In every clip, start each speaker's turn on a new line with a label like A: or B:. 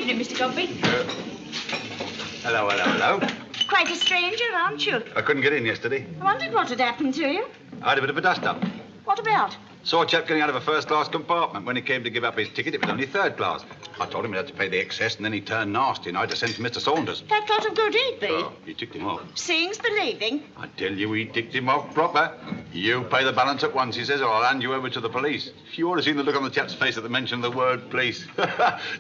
A: evening, Mr. Godby.
B: Hello.
A: Quite a stranger, aren't you?
B: I couldn't get in yesterday.
A: I wondered what had happened to you.
B: I had a bit of a dust-up.
A: What about?
B: Saw a chap getting out of a first-class compartment. When he came to give up his ticket, it was only third class. I told him he had to pay the excess, and then he turned nasty, and I had to send for Mr. Saunders.
A: That lot of good he'd be.
B: Oh, he ticked him off.
A: Seeing's believing.
B: I tell you, he ticked him off proper. You pay the balance at once, he says, or I'll hand you over to the police. You ought to seen the look on the chap's face at the mention of the word police.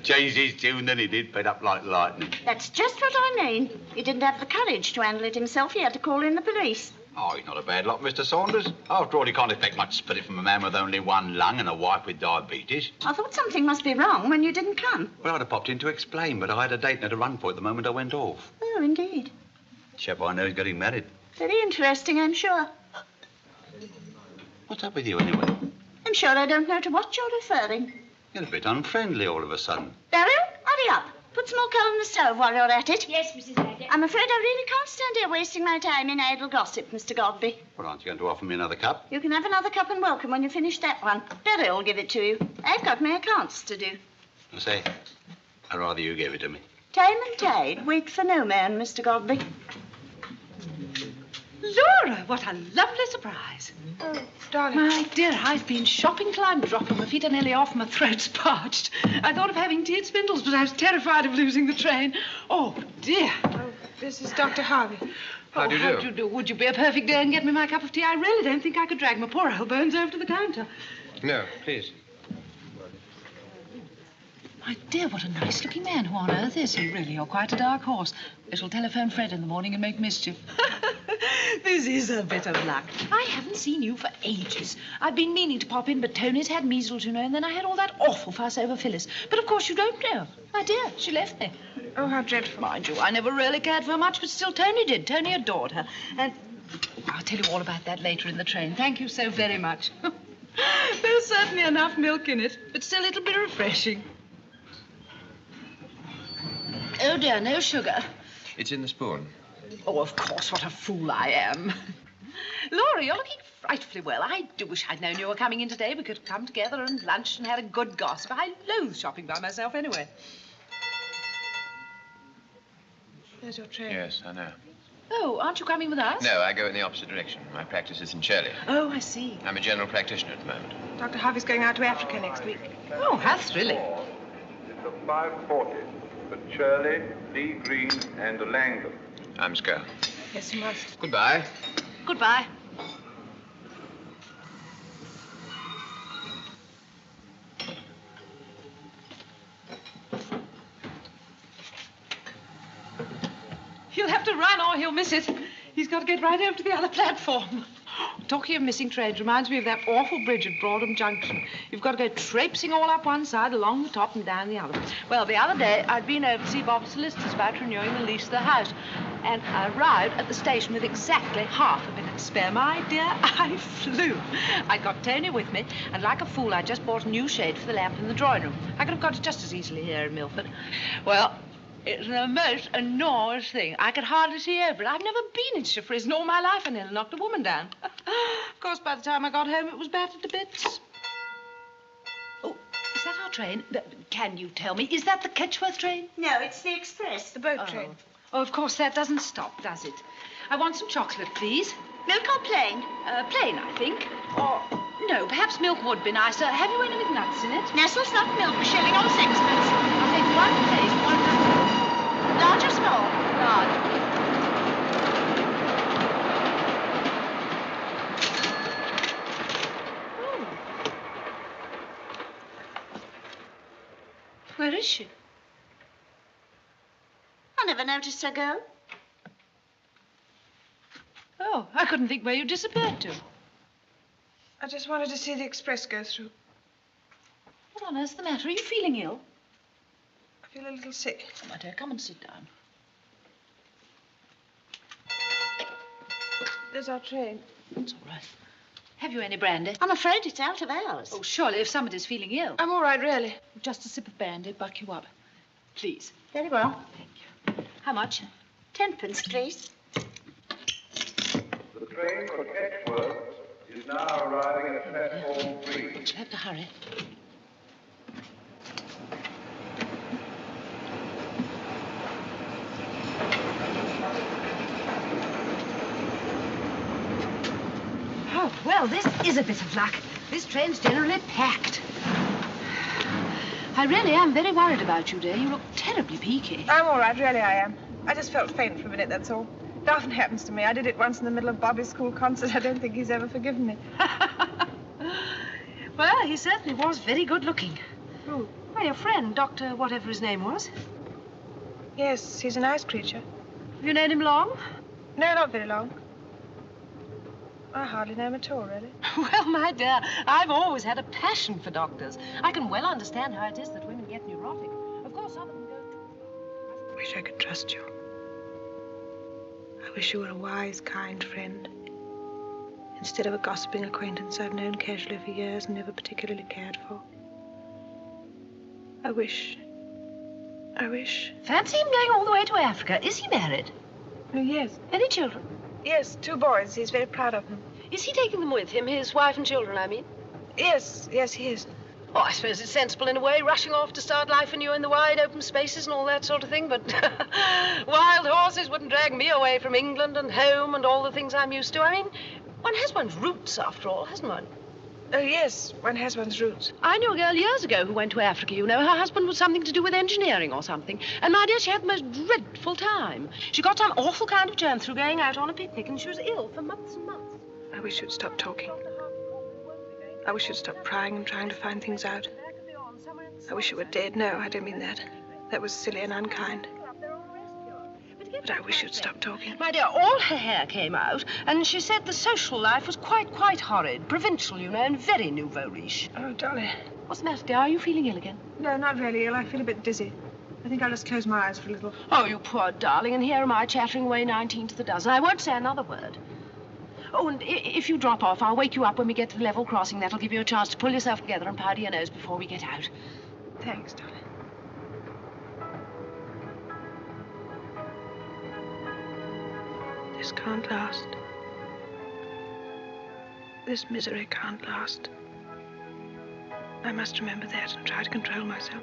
B: Changed his tune, then he did, fed up like lightning.
A: That's just what I mean. He didn't have the courage to handle it himself. He had to call in the police.
B: Oh, he's not a bad lot, Mr. Saunders. After all, he can't expect much spirit from a man with only one lung and a wife with diabetes.
A: I thought something must be wrong when you didn't come.
B: Well, I'd have popped in to explain, but I had a date and had to run for it the moment I went off.
A: Oh, indeed.
B: Chap I know is getting married.
A: Very interesting, I'm sure.
B: What's up with you, anyway?
A: I'm sure I don't know to what you're referring.
B: You're a bit unfriendly all of a sudden.
A: Beryl, hurry up. Put some more coal in the stove while you're at it.
C: Yes, Mrs. Badger.
A: I'm afraid I really can't stand here wasting my time in idle gossip, Mr. Godby.
B: Well, aren't you going to offer me another cup?
A: You can have another cup and welcome when you finish that one. Beryl will give it to you. I've got my accounts to do.
B: I say, I'd rather you gave it to me.
A: Time and tide wait for no man, Mr. Godby.
D: Laura, what a lovely surprise.
C: Oh, darling.
D: My dear, I've been shopping till I'm dropping. My feet are nearly off, my throat's parched. I thought of having tea at Spindle's, but I was terrified of losing the train. Oh, dear.
C: Oh, this is Dr. Harvey.
D: How do you do? Would you be a perfect day and get me my cup of tea? I really don't think I could drag my poor old bones over to the counter.
E: No, please.
D: My dear, what a nice-looking man. Who on earth is he? Really, you're quite a dark horse. I shall telephone Fred in the morning and make mischief. This is a bit of luck. I haven't seen you for ages. I've been meaning to pop in, but Tony's had measles, you know, and then I had all that awful fuss over Phyllis. But, of course, you don't know. My dear, she left me.
C: Oh, how dreadful.
D: Mind you, I never really cared for her much, but still Tony did. Tony adored her. And I'll tell you all about that later in the train. Thank you so very much. There's certainly enough milk in it, but still it'll be refreshing. Oh, dear, no sugar.
E: It's in the spoon.
D: Oh, of course, what a fool I am. Laura, you're looking frightfully well. I do wish I'd known you were coming in today. We could have come together and lunched and had a good gossip. I loathe shopping by myself anyway.
C: There's your train.
E: Yes, I know.
D: Oh, aren't you coming with us?
E: No, I go in the opposite direction. My practice is in Shirley.
D: Oh, I see.
E: I'm a general practitioner at the moment.
C: Dr. Harvey's going out to Africa next week.
D: Oh, how thrilling.
F: It's a 5:40 for Shirley, Lee Green, and Langdon.
E: I'm Scar.
C: Yes, you must.
E: Goodbye.
D: Goodbye. He'll have to run or he'll miss it. He's got to get right over to the other platform. Talking of missing trains reminds me of that awful bridge at Broadham Junction. You've got to go traipsing all up one side, along the top and down the other. Well, the other day, I'd been over to see Bob's solicitors about renewing the lease of the house. And I arrived at the station with exactly half a minute to spare. My dear, I flew. I'd got Tony with me, and like a fool, I just bought a new shade for the lamp in the drawing room. I could have got it just as easily here in Milford. Well, it's the most enormous thing. I could hardly see over it. I've never been in Chiffres in all my life. I nearly knocked a woman down. Of course, by the time I got home, it was battered to bits. Oh, is that our train? Can you tell me, is that the Ketchworth train?
A: No, it's the express.
C: The boat train.
D: Oh, of course, that doesn't stop, does it? I want some chocolate, please.
A: Milk or plain?
D: Plain, I think. Or, no, perhaps milk would be nicer. Have you any with nuts in it?
A: Nestle's not milk, a shilling or sixpence.
D: I'll take one plain, one nut.
A: Large or small?
D: Large. Where is she?
A: I never noticed her go.
D: Oh, I couldn't think where you disappeared to.
C: I just wanted to see the express go through.
D: What on earth's the matter? Are you feeling ill?
C: I feel a little sick.
D: Oh, my dear, come and sit down.
C: There's our train.
D: It's all right. Have you any brandy?
A: I'm afraid it's out of hours.
D: Oh, surely, if somebody's feeling ill.
C: I'm all right, really.
D: Just a sip of brandy, buck you up. Please.
A: Very well.
D: Thank you. How much?
A: 10pence, please.
F: The train for Ketchworth is now arriving at platform 3.
D: You'll have to hurry. Well, this is a bit of luck. This train's generally packed. I really am very worried about you, dear. You look terribly peaky.
C: I'm all right, really I am. I just felt faint for a minute, that's all. It often happens to me. I did it once in the middle of Bobby's school concert. I don't think he's ever forgiven me.
D: Well, he certainly was very good looking.
C: Who?
D: Well, your friend, Dr. whatever his name was.
C: Yes, he's a nice creature.
D: Have you known him long?
C: No, not very long. I hardly know him at all, really.
D: Well, my dear, I've always had a passion for doctors. I can well understand how it is that women get neurotic. Of course, some of them go too far.
C: I wish I could trust you. I wish you were a wise, kind friend. Instead of a gossiping acquaintance I've known casually for years and never particularly cared for. I wish.
D: Fancy him going all the way to Africa. Is he married?
C: Oh, yes.
D: Any children?
C: Yes, 2 boys. He's very proud of them.
D: Is he taking them with him, his wife and children, I mean?
C: Yes, he is.
D: Oh, I suppose it's sensible in a way, rushing off to start life anew in the wide open spaces and all that sort of thing, but wild horses wouldn't drag me away from England and home and all the things I'm used to. I mean, one has one's roots, after all, hasn't one?
C: Oh, yes, one has one's roots.
D: I knew a girl years ago who went to Africa, you know. Her husband was something to do with engineering or something. And, my dear, she had the most dreadful time. She got some awful kind of germ through going out on a picnic, and she was ill for months and months.
C: I wish you'd stop talking. I wish you'd stop prying and trying to find things out. I wish you were dead. No, I don't mean that. That was silly and unkind. But I wish you'd stop talking.
D: My dear, all her hair came out, and she said the social life was quite horrid. Provincial, you know, and very nouveau riche.
C: Oh, Dolly.
D: What's the matter, dear? Are you feeling ill again?
C: No, not really ill. I feel a bit dizzy. I think I'll just close my eyes for a little.
D: Oh, you poor darling, and here am I chattering away 19 to the dozen. I won't say another word. Oh, and if you drop off, I'll wake you up when we get to the level crossing. That'll give you a chance to pull yourself together and powder your nose before we get out.
C: Thanks, Dolly. This can't last. This misery can't last. I must remember that and try to control myself.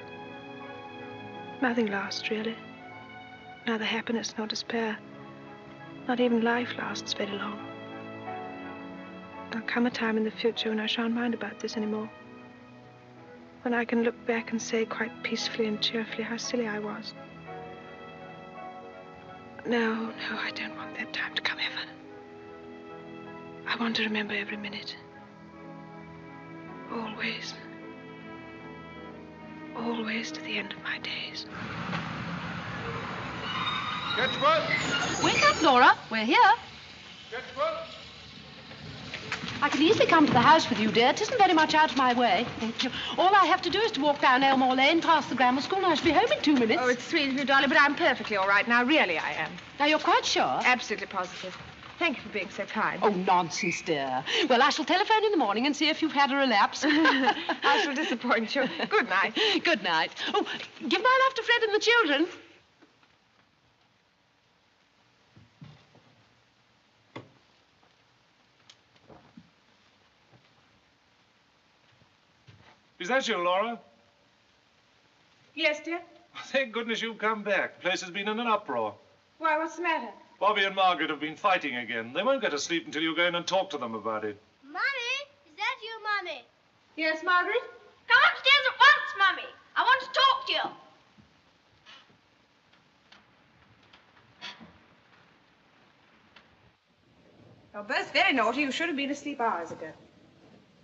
C: Nothing lasts, really. Neither happiness nor despair. Not even life lasts very long. There'll come a time in the future when I shan't mind about this anymore. When I can look back and say quite peacefully and cheerfully how silly I was. No, I don't want that time to come ever. I want to remember every minute. Always. Always to the end of my days.
F: Catchwell!
D: Wake up, Laura. We're here.
F: Catchwell!
D: I can easily come to the house with you, dear. It isn't very much out of my way. Thank you. All I have to do is to walk down Elmore Lane, past the grammar school, and I shall be home in 2 minutes.
C: Oh, it's sweet of you, Dolly, but I'm perfectly all right now. Really, I am.
D: Now, you're quite sure?
C: Absolutely positive. Thank you for being so kind.
D: Oh, nonsense, dear. Well, I shall telephone in the morning and see if you've had a relapse.
C: I shall disappoint you. Good night.
D: Good night. Oh, give my love to Fred and the children.
G: Is that you, Laura?
C: Yes, dear?
G: Thank goodness you've come back. The place has been in an uproar.
C: Why, what's the matter?
G: Bobby and Margaret have been fighting again. They won't go to sleep until you go in and talk to them about it.
H: Mummy, is that you, Mummy?
C: Yes, Margaret?
H: Come upstairs at once, Mummy. I want to talk to you.
C: You're both very naughty. You should have been asleep hours ago.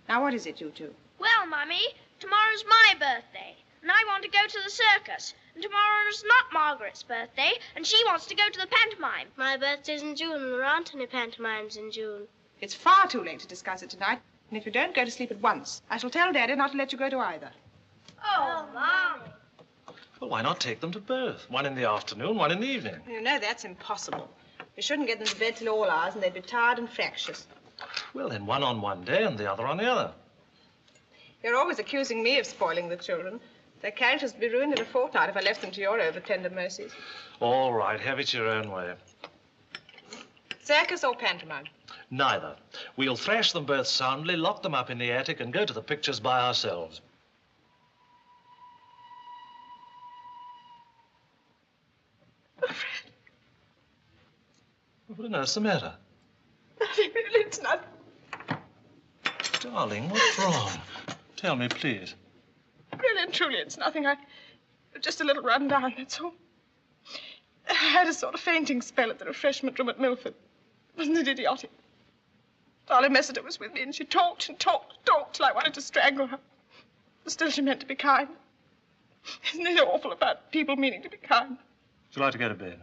C: Now, what is it, you two?
H: Well, Mummy, tomorrow's my birthday, and I want to go to the circus. And tomorrow's not Margaret's birthday, and she wants to go to the pantomime.
I: My birthday's in June, and there aren't any pantomimes in June.
C: It's far too late to discuss it tonight. And if you don't go to sleep at once, I shall tell Daddy not to let you go to either.
H: Oh, Mum.
G: Well, why not take them to both? One in the afternoon, one in the evening.
C: You know that's impossible. We shouldn't get them to bed till all hours, and they'd be tired and fractious.
G: Well, then one on one day and the other on the other.
C: You're always accusing me of spoiling the children. Their characters would be ruined in a fortnight if I left them to your over-tender mercies.
G: All right, have it your own way.
C: Circus or pantomime?
G: Neither. We'll thrash them both soundly, lock them up in the attic, and go to the pictures by ourselves.
C: Oh, Fred.
G: What on earth's the matter?
C: Nothing, really, it's not.
G: Darling, what's wrong? Tell me, please.
C: Really and truly, it's nothing. Just a little run down, that's all. I had a sort of fainting spell at the refreshment room at Milford. Wasn't it idiotic? Darling Messiter was with me, and she talked and talked and talked till I wanted to strangle her. But still she meant to be kind. Isn't it awful about people meaning to be kind?
G: Would you like to go to bed?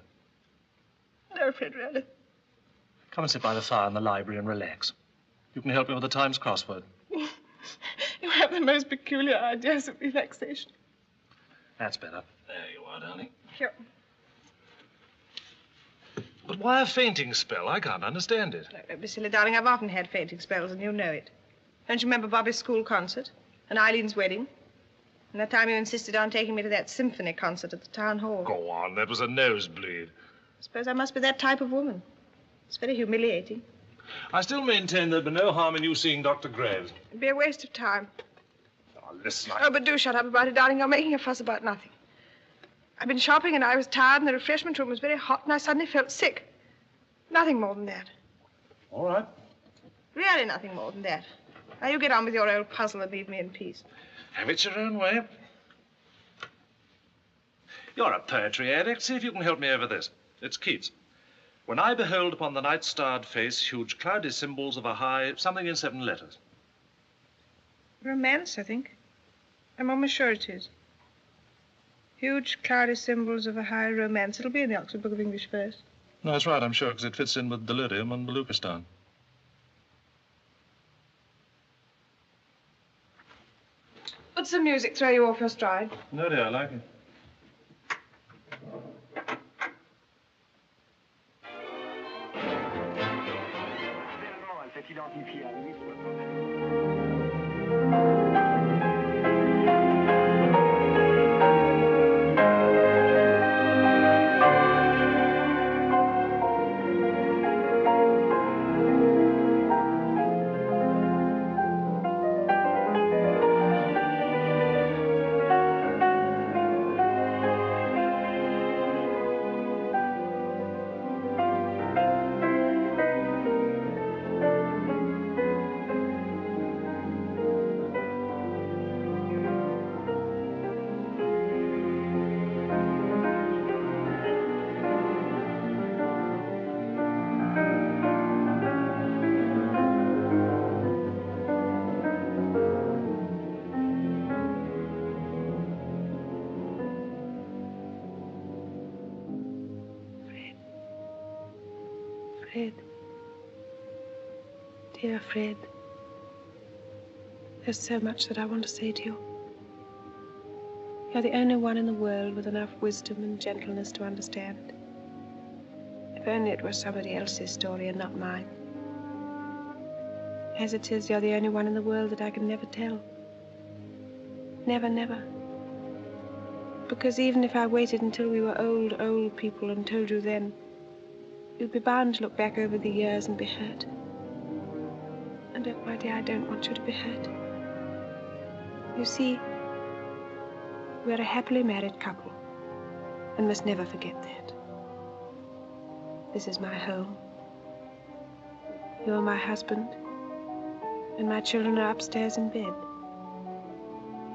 C: No, Fred, really.
G: Come and sit by the fire in the library and relax. You can help me with the Times crossword.
C: You have the most peculiar ideas of relaxation.
G: That's better. There you are, darling.
C: Here.
G: But why a fainting spell? I can't understand it.
C: No, don't be silly, darling. I've often had fainting spells, and you know it. Don't you remember Bobby's school concert? And Eileen's wedding? And that time you insisted on taking me to that symphony concert at the town hall.
G: Go on, that was a nosebleed.
C: I suppose I must be that type of woman. It's very humiliating.
G: I still maintain there'd be no harm in you seeing Dr. Graves.
C: It'd be a waste of time.
G: Oh, listen,
C: Oh, but do shut up about it, darling. You're making a fuss about nothing. I've been shopping and I was tired and the refreshment room was very hot and I suddenly felt sick. Nothing more than that.
G: All right.
C: Really nothing more than that. Now you get on with your old puzzle and leave me in peace.
G: Have it your own way. You're a poetry addict. See if you can help me over this. It's Keats. When I behold upon the night-starred face huge cloudy symbols of a high, something in 7 letters.
C: Romance, I think. I'm almost sure it is. Huge cloudy symbols of a high romance. It'll be in the Oxford Book of English Verse.
G: No, that's right, I'm sure, because it fits in with delirium and Baluchistan.
C: Would some music throw you off your stride?
G: No, dear, I like it.
C: Fred. Dear Fred. There's so much that I want to say to you. You're the only one in the world with enough wisdom and gentleness to understand. If only it were somebody else's story and not mine. As it is, you're the only one in the world that I can never tell. Never, never. Because even if I waited until we were old people and told you then, you'd be bound to look back over the years and be hurt. And oh, my dear, I don't want you to be hurt. You see, we're a happily married couple and must never forget that. This is my home. You're my husband, and my children are upstairs in bed.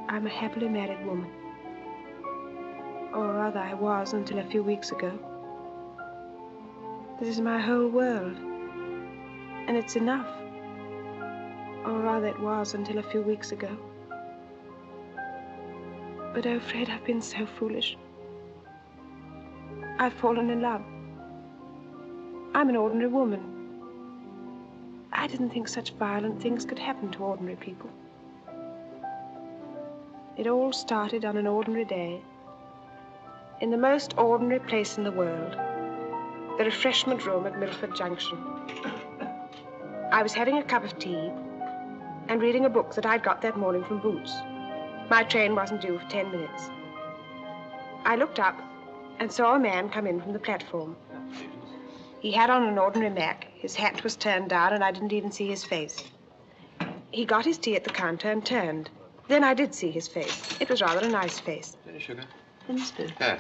C: I'm a happily married woman. Or rather, I was until a few weeks ago. This is my whole world, and it's enough. Or rather, it was until a few weeks ago. But oh, Fred, I've been so foolish. I've fallen in love. I'm an ordinary woman. I didn't think such violent things could happen to ordinary people. It all started on an ordinary day, in the most ordinary place in the world, the refreshment room at Milford Junction. I was having a cup of tea and reading a book that I'd got that morning from Boots. My train wasn't due for 10 minutes. I looked up and saw a man come in from the platform. He had on an ordinary mac. His hat was turned down, and I didn't even see his face. He got his tea at the counter and turned. Then I did see his face. It was rather a nice face.
E: Any sugar?
A: In the spoon.
E: Yeah.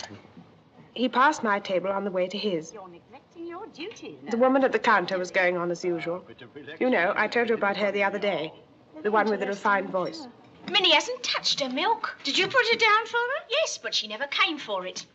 C: He passed my table on the way to his.
A: You're neglecting your duty.
C: The woman at the counter was going on as usual. You know, I told you about her the other day. The one with the refined voice.
H: Minnie hasn't touched her milk.
A: Did you put it down for her?
H: Yes, but she never came for it.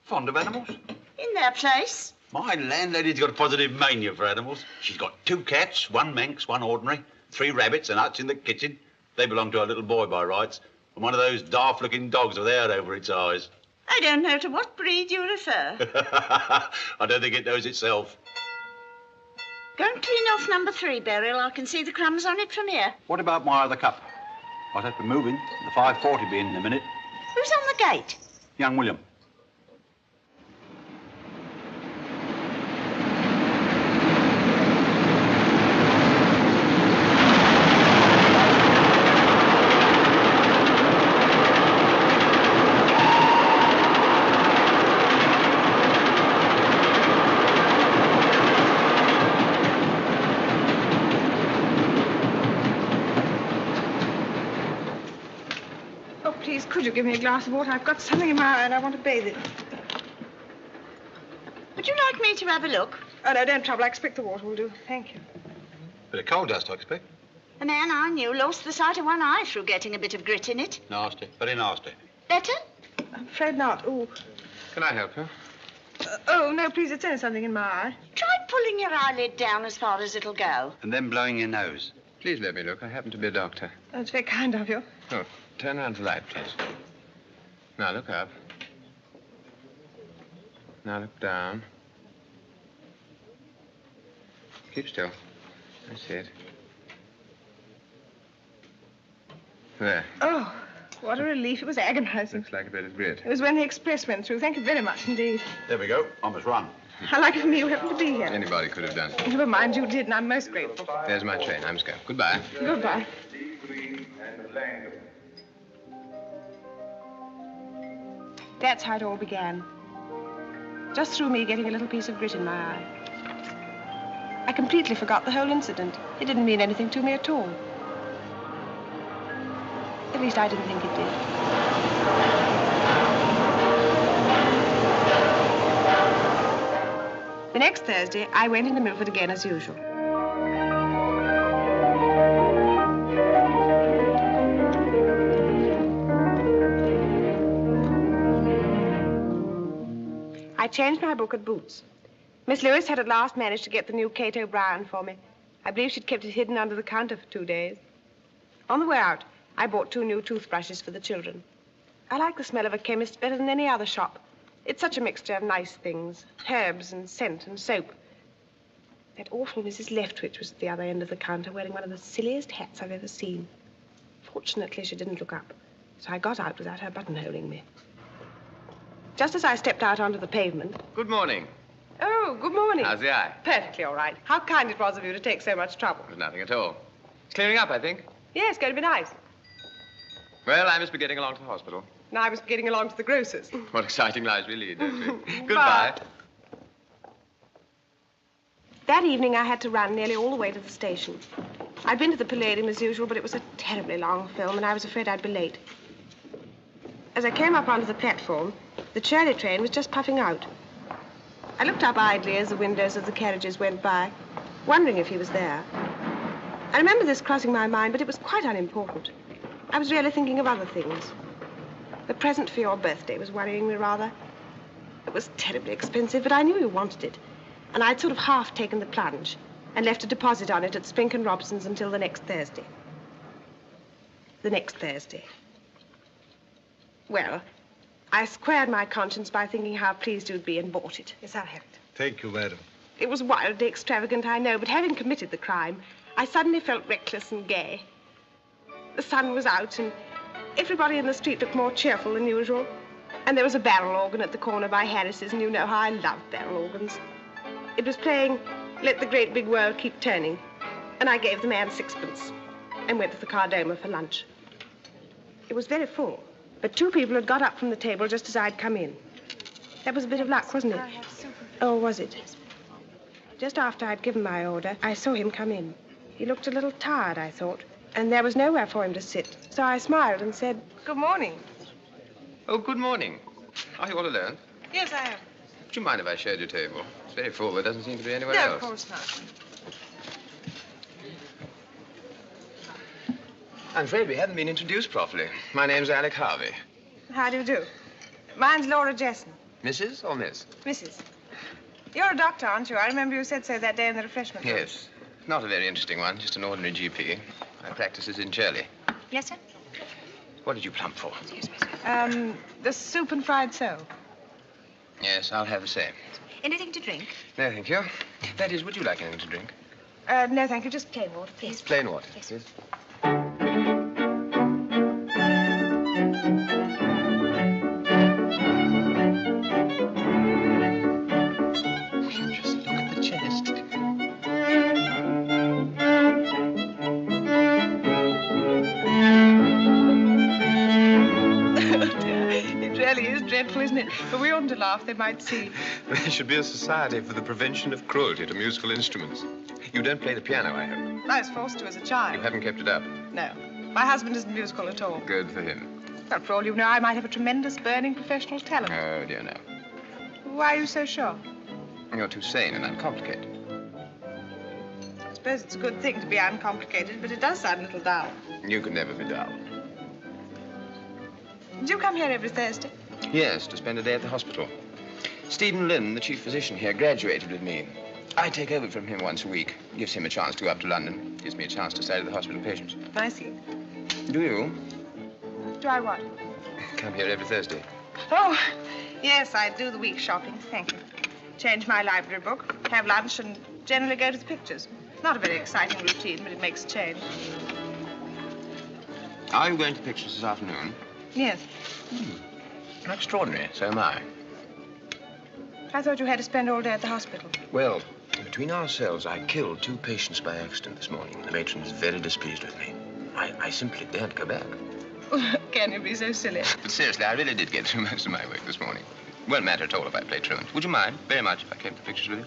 B: Fond of animals?
A: In their place.
B: My landlady's got a positive mania for animals. She's got 2 cats, 1 Manx, 1 ordinary, 3 rabbits, and Hutch in the kitchen. They belong to our little boy by rights. And one of those daft-looking dogs with hair over its eyes.
A: I don't know to what breed you refer.
B: I don't think it knows itself.
A: Go and clean off number 3, Beryl. I can see the crumbs on it from here.
B: What about my other cup? I'd have to move in. The 5:40 be in a minute.
A: Who's on the gate?
B: Young William.
C: Please, could you give me a glass of water? I've got something in my eye and I want to bathe it.
A: Would you like me to have a look?
C: Oh, no, don't trouble. I expect the water will do. Thank you.
B: Bit of coal dust, I expect.
A: A man I knew lost the sight of one eye through getting a bit of grit in it.
B: Nasty. Very nasty.
A: Better?
C: I'm afraid not. Oh.
E: Can I help you?
C: Oh, no, please, it's only something in my eye.
A: Try pulling your eyelid down as far as it'll go.
B: And then blowing your nose.
E: Please let me look. I happen to be a doctor.
C: That's very kind of you.
E: Oh, turn around to the light, please. Now look up. Now look down. Keep still. That's it. There.
C: Oh, what a relief. It was agonizing.
E: Looks like a bit of grit.
C: It was when the express went through. Thank you very much indeed.
B: There we go. I must run.
C: How lucky for me you happened to be here.
E: Anybody could have done it.
C: Never mind, you did, and I'm most grateful.
E: There's my train. I'm scared. Goodbye.
C: Goodbye.
F: D. Green and Langham.
C: That's how it all began. Just through me getting a little piece of grit in my eye. I completely forgot the whole incident. It didn't mean anything to me at all. At least I didn't think it did. The next Thursday, I went into Milford again as usual. I changed my book at Boots. Miss Lewis had at last managed to get the new Kate O'Brien for me. I believe she'd kept it hidden under the counter for 2 days. On the way out, I bought 2 new toothbrushes for the children. I like the smell of a chemist better than any other shop. It's such a mixture of nice things, herbs and scent and soap. That awful Mrs. Leftwich was at the other end of the counter wearing one of the silliest hats I've ever seen. Fortunately, she didn't look up, so I got out without her buttonholing me. Just as I stepped out onto the pavement...
E: Good morning.
C: Oh, good morning.
E: How's the eye?
C: Perfectly all right. How kind it was of you to take so much trouble.
E: There's nothing at all. It's clearing up, I think.
C: Yes, it's going to be nice.
E: Well, I must be getting along to the hospital.
C: And I was getting along to the grocer's.
E: What exciting lives we lead, don't we? Goodbye.
C: That evening, I had to run nearly all the way to the station. I'd been to the Palladium as usual, but it was a terribly long film, and I was afraid I'd be late. As I came up onto the platform, the Shirley train was just puffing out. I looked up idly as the windows of the carriages went by, wondering if he was there. I remember this crossing my mind, but it was quite unimportant. I was really thinking of other things. The present for your birthday was worrying me rather. It was terribly expensive, but I knew you wanted it. And I'd sort of half taken the plunge and left a deposit on it at Spink and Robson's until the next Thursday. The next Thursday. Well, I squared my conscience by thinking how pleased you'd be and bought it. Yes, I'll have it.
B: Thank you, madam.
C: It was wildly extravagant, I know, but having committed the crime, I suddenly felt reckless and gay. The sun was out, and everybody in the street looked more cheerful than usual. And there was a barrel organ at the corner by Harris's, and you know how I love barrel organs. It was playing Let the Great Big World Keep Turning, and I gave the man 6pence and went to the Cardoma for lunch. It was very full, but 2 people had got up from the table just as I'd come in. That was a bit of luck, wasn't it? Oh, was it? Just after I'd given my order, I saw him come in. He looked a little tired, I thought, and there was nowhere for him to sit. So I smiled and said, "Good morning."
E: Oh, good morning. Are you all alone?
C: Yes, I am.
E: Would you mind if I shared your table? It's very full. There doesn't seem to be anywhere
C: No,
E: else.
C: of course not.
E: I'm afraid we haven't been introduced properly. My name's Alec Harvey.
C: How do you do? Mine's Laura Jessen.
E: Mrs. or Miss?
C: Mrs. You're a doctor, aren't you? I remember you said so that day in the refreshment room.
E: Yes. Not a very interesting one, just an ordinary GP. My practice is in Shirley.
C: Yes, sir?
E: What did you plump for?
C: Excuse me, sir. The soup and fried sole.
E: Yes, I'll have the same.
C: Anything to drink?
E: No, thank you. That is, would you like anything to drink?
C: No, thank you. Just plain water, please.
E: Plain water.
C: Yes.
E: Yes. Just look at the chest.
C: It really is dreadful, isn't it? But we oughtn't to laugh. They might see.
E: There should be a society for the prevention of cruelty to musical instruments. You don't play the piano, I hope.
C: I was forced to as a child.
E: You haven't kept it up.
C: No. My husband isn't musical at all.
E: Good for him.
C: Well, for all you know, I might have a tremendous burning professional talent.
E: Oh, dear, no.
C: Why are you so sure?
E: You're too sane and uncomplicated.
C: I suppose it's a good thing to be uncomplicated, but it does sound a little dull.
E: You could never be dull.
C: Do you come here every Thursday?
E: Yes, to spend a day at the hospital. Stephen Lynn, the chief physician here, graduated with me. I take over from him once a week. Gives him a chance to go up to London. Gives me a chance to study the hospital patients.
C: I see.
E: Do you?
C: Do I what?
E: Come here every Thursday.
C: Oh, yes, I do the week shopping. Thank you. Change my library book, have lunch, and generally go to the pictures. Not a very exciting routine, but it makes a change.
E: Are you going to the pictures this afternoon?
C: Yes.
E: How extraordinary. So am I.
C: I thought you had to spend all day at the hospital.
E: Well, between ourselves, I killed 2 patients by accident this morning. The matron is very displeased with me. I simply daren't go back.
C: Can you be so silly?
E: But seriously, I really did get through most of my work this morning. Won't matter at all if I play truant. Would you mind very much if I came to the pictures with you?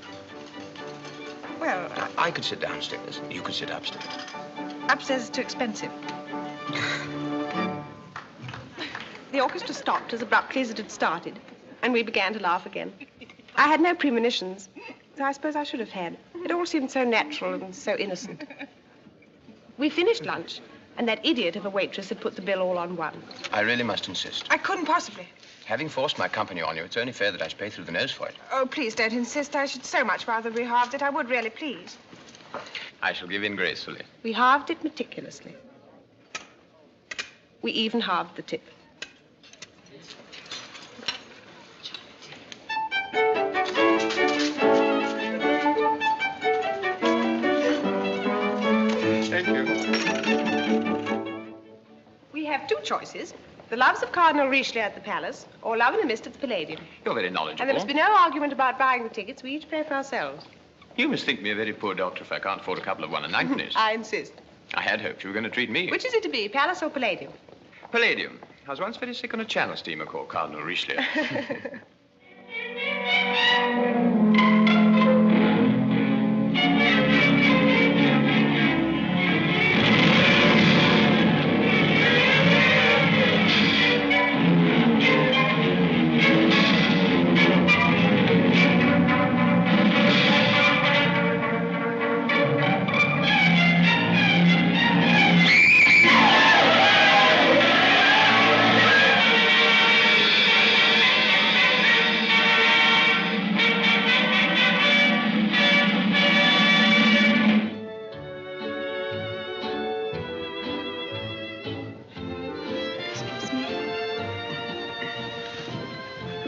C: Well,
E: I could sit downstairs. You could sit upstairs.
C: Upstairs is too expensive. The orchestra stopped as abruptly as it had started, and we began to laugh again. I had no premonitions, so I suppose I should have had. It all seemed so natural and so innocent. We finished lunch, and that idiot of a waitress had put the bill all on one.
E: I really must insist.
C: I couldn't possibly.
E: Having forced my company on you, it's only fair that I should pay through the nose for it.
C: Oh, please don't insist. I should so much rather we halved it. I would really, please.
E: I shall give in gracefully.
C: We halved it meticulously. We even halved the tip.
E: Thank you.
C: We have 2 choices. The Loves of Cardinal Richelieu at the Palace, or Love in a Mist at the Palladium.
E: You're very knowledgeable.
C: And there must be no argument about buying the tickets. We each pay for ourselves.
E: You must think me a very poor doctor if I can't afford a couple of 1 and 9
C: I insist.
E: I had hoped you were going to treat me.
C: Which is it to be, Palace or Palladium?
E: Palladium. I was once very sick on a channel steamer called Cardinal Richelieu.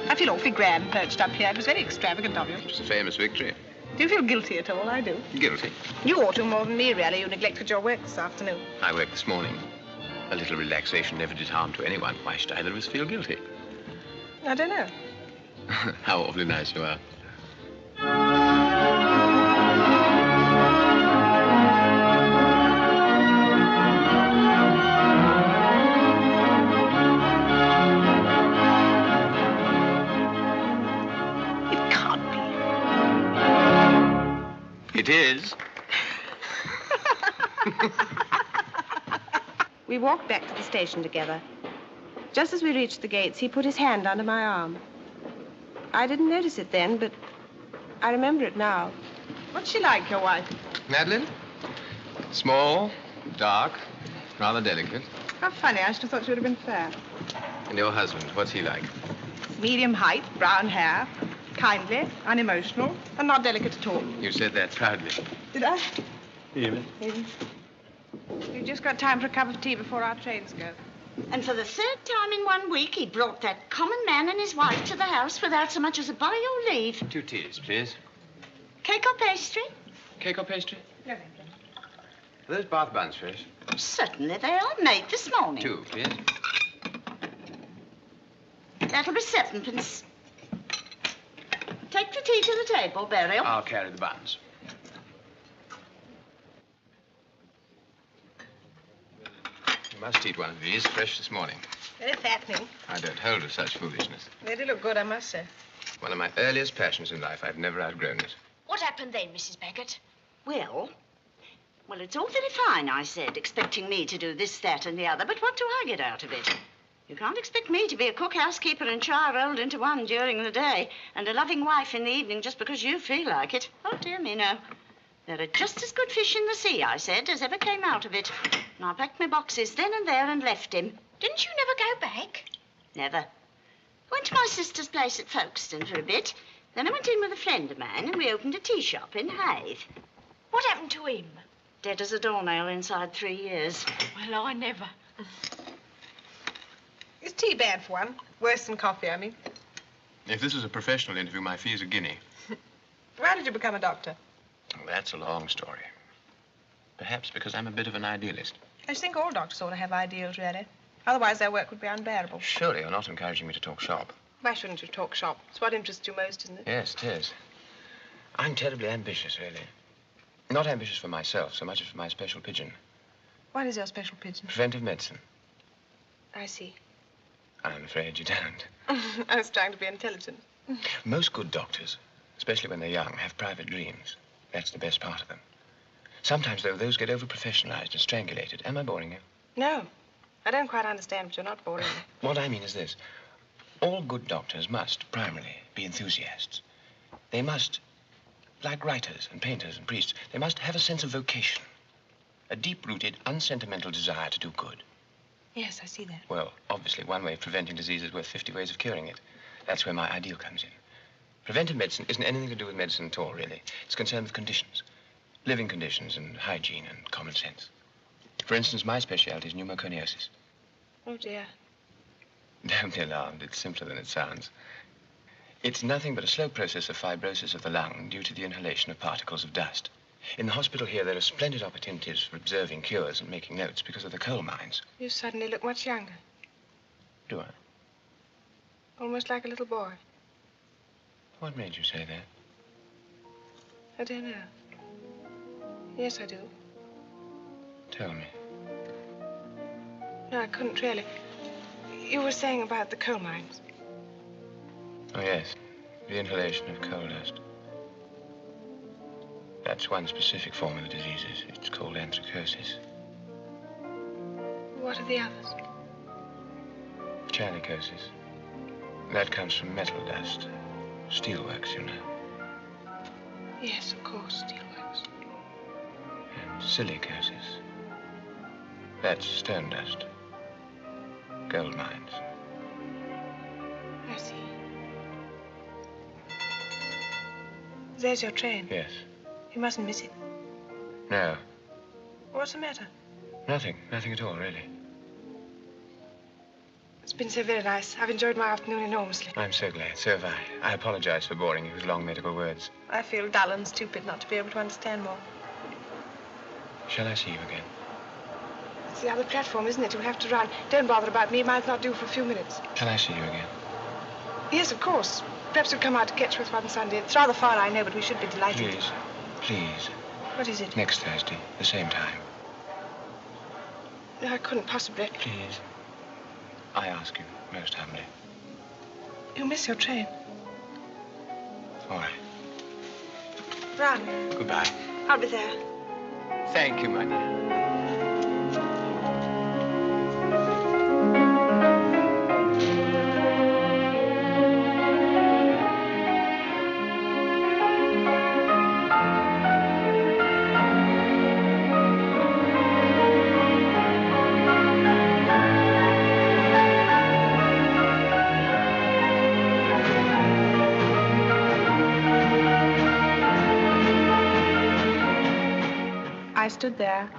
C: I feel awfully grand perched up here. It was very extravagant of you.
E: It's a famous victory.
C: Do you feel guilty at all? I do.
E: Guilty.
C: You ought to more than me, really. You neglected your work this afternoon.
E: I worked this morning. A little relaxation never did harm to anyone. Why should either of us feel guilty?
C: I don't know.
E: How awfully nice you are. It is.
C: We walked back to the station together. Just as we reached the gates, he put his hand under my arm. I didn't notice it then, but I remember it now. What's she like, your wife?
E: Madeline? Small, dark, Rather delicate.
C: How funny. I should have thought you would have been fair.
E: And your husband, what's he like?
C: Medium height, brown hair, kindly, unemotional, and not delicate at all.
E: You said that proudly.
C: Did I?
B: Even.
C: Maybe. We've just got time for a cup of tea before our trains go.
A: And for the third time in 1 week, he brought that common man and his wife to the house without so much as a by your leave.
E: 2 teas, please.
A: Cake or pastry?
E: Cake or pastry?
C: No, thank you.
E: Are those bath buns fresh?
A: Certainly they are, made this morning.
E: 2, please.
A: That'll be 7pence. Take the tea to the table, Beryl.
E: I'll carry the buns. You must eat one of these, fresh this morning.
C: Very fattening.
E: I don't hold with such foolishness.
C: They do look good, I must say.
E: One of my earliest passions in life. I've never outgrown it.
H: What happened then, Mrs. Beckett?
A: Well, it's all very fine, I said, expecting me to do this, that, and the other, but what do I get out of it? You can't expect me to be a cook, housekeeper, and child rolled into one during the day, and a loving wife in the evening just because you feel like it. Oh, dear me, no. There are just as good fish in the sea, I said, as ever came out of it. And I packed my boxes then and there and left him.
H: Didn't you never go back?
A: Never. Went to my sister's place at Folkestone for a bit. Then I went in with a friend of mine, and we opened a tea shop in Hythe.
H: What happened to him?
A: Dead as a doornail inside 3 years.
H: Well, I never.
C: Is tea bad for one? Worse than coffee, I mean.
E: If this was a professional interview, my fee is a guinea.
C: Why did you become a doctor?
E: Well, that's a long story. Perhaps because I'm a bit of an idealist.
C: I think all doctors ought to have ideals, really. Otherwise, their work would be unbearable.
E: Surely you're not encouraging me to talk shop.
C: Why shouldn't you talk shop? It's what interests you most, isn't it?
E: Yes, it is. I'm terribly ambitious, really. Not ambitious for myself so much as for my special pigeon.
C: What is your special pigeon?
E: Preventive medicine.
C: I see.
E: I'm afraid you don't.
C: I was trying to be intelligent.
E: Most good doctors, especially when they're young, have private dreams. That's the best part of them. Sometimes, though, those get over-professionalized and strangulated. Am I boring you?
C: No. I don't quite understand, but you're not boring me.
E: What I mean is this. All good doctors must, primarily, be enthusiasts. They must, like writers and painters and priests, they must have a sense of vocation. A deep-rooted, unsentimental desire to do good.
C: Yes, I see that.
E: Well, obviously, one way of preventing disease is worth 50 ways of curing it. That's where my ideal comes in. Preventive medicine isn't anything to do with medicine at all, really. It's concerned with conditions. Living conditions and hygiene and common sense. For instance, my specialty is pneumoconiosis.
C: Oh, dear.
E: Don't be alarmed. It's simpler than it sounds. It's nothing but a slow process of fibrosis of the lung due to the inhalation of particles of dust. In the hospital here, there are splendid opportunities for observing cures and making notes because of the coal mines.
C: You suddenly look much younger.
E: Do I?
C: Almost like a little boy.
E: What made you say that?
C: I don't know. Yes, I do.
E: Tell me.
C: No, I couldn't really. You were saying about the coal mines.
E: Oh, yes. The inhalation of coal dust. That's one specific form of the diseases. It's called anthracosis.
C: What are the others?
E: Chalicosis. That comes from metal dust. Steelworks, you know.
C: Yes, of course, steelworks.
E: And silicosis. That's stone dust. Gold mines.
C: I see. There's your train.
E: Yes.
C: You mustn't miss it.
E: No.
C: What's the matter?
E: Nothing. Nothing at all, really.
C: It's been so very nice. I've enjoyed my afternoon enormously.
E: I'm so glad. So have I. I apologize for boring you with long medical words.
C: I feel dull and stupid not to be able to understand more.
E: Shall I see you again?
C: It's the other platform, isn't it? You'll have to run. Don't bother about me. It might not do for a few minutes.
E: Shall I see you again?
C: Yes, of course. Perhaps you'll come out to Ketchworth one Sunday. It's rather far, I know, but we should be delighted.
E: Please. Please.
C: What is it?
E: Next Thursday, the same time.
C: No, I couldn't possibly.
E: Please. I ask you most humbly.
C: You'll miss your train.
E: All right.
C: Run.
E: Goodbye.
C: I'll be there.
E: Thank you, my dear.
C: stood there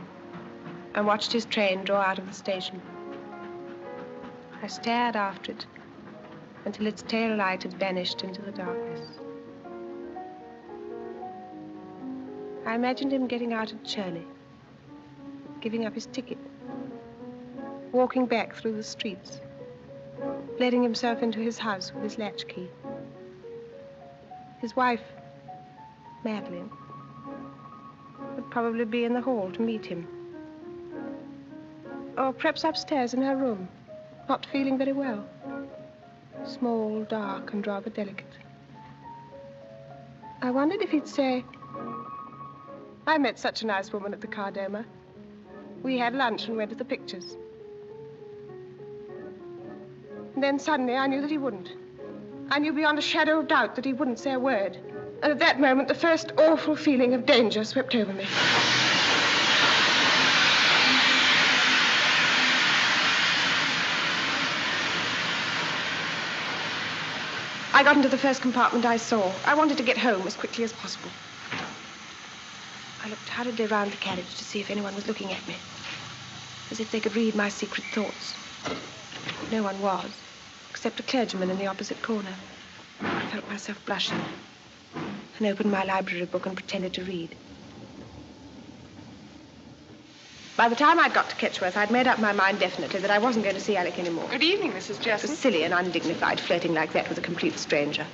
C: and watched his train draw out of the station. I stared after it until its tail light had vanished into the darkness. I imagined him getting out at Shirley, giving up his ticket, walking back through the streets, letting himself into his house with his latchkey. His wife, Madeline, would probably be in the hall to meet him. Or perhaps upstairs in her room, not feeling very well. Small, dark, and rather delicate. I wondered if he'd say, "I met such a nice woman at the Cardoma. We had lunch and went to the pictures." And then suddenly I knew that he wouldn't. I knew beyond a shadow of doubt that he wouldn't say a word. And at that moment, the first awful feeling of danger swept over me. I got into the first compartment I saw. I wanted to get home as quickly as possible. I looked hurriedly round the carriage to see if anyone was looking at me, as if they could read my secret thoughts. No one was, except a clergyman in the opposite corner. I felt myself blushing and opened my library book and pretended to read. By the time I'd got to Ketchworth, I'd made up my mind definitely that I wasn't going to see Alec anymore.
D: Good evening, Mrs.
C: It
D: Jesson.
C: was silly and undignified flirting like that with a complete stranger.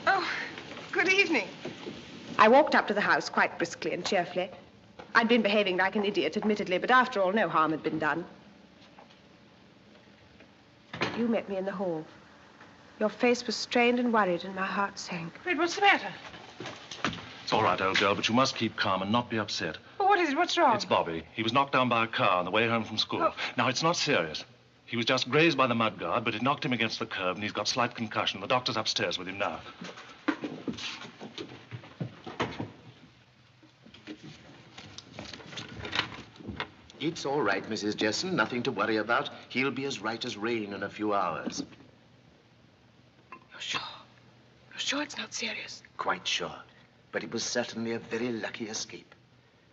D: Oh, good evening.
C: I walked up to the house quite briskly and cheerfully. I'd been behaving like an idiot, admittedly, but after all, no harm had been done. You met me in the hall. Your face was strained and worried, and my heart sank.
D: Fred, what's the matter?
G: It's all right, old girl, but you must keep calm and not be upset.
D: Oh, what is it? What's wrong?
G: It's Bobby. He was knocked down by a car on the way home from school.
D: Oh.
G: Now, it's not serious. He was just grazed by the mudguard, but it knocked him against the curb, and he's got slight concussion. The doctor's upstairs with him now.
J: It's all right, Mrs. Jesson. Nothing to worry about. He'll be as right as rain in a few hours.
C: You're sure? You're sure it's not serious?
J: Quite sure. But it was certainly a very lucky escape.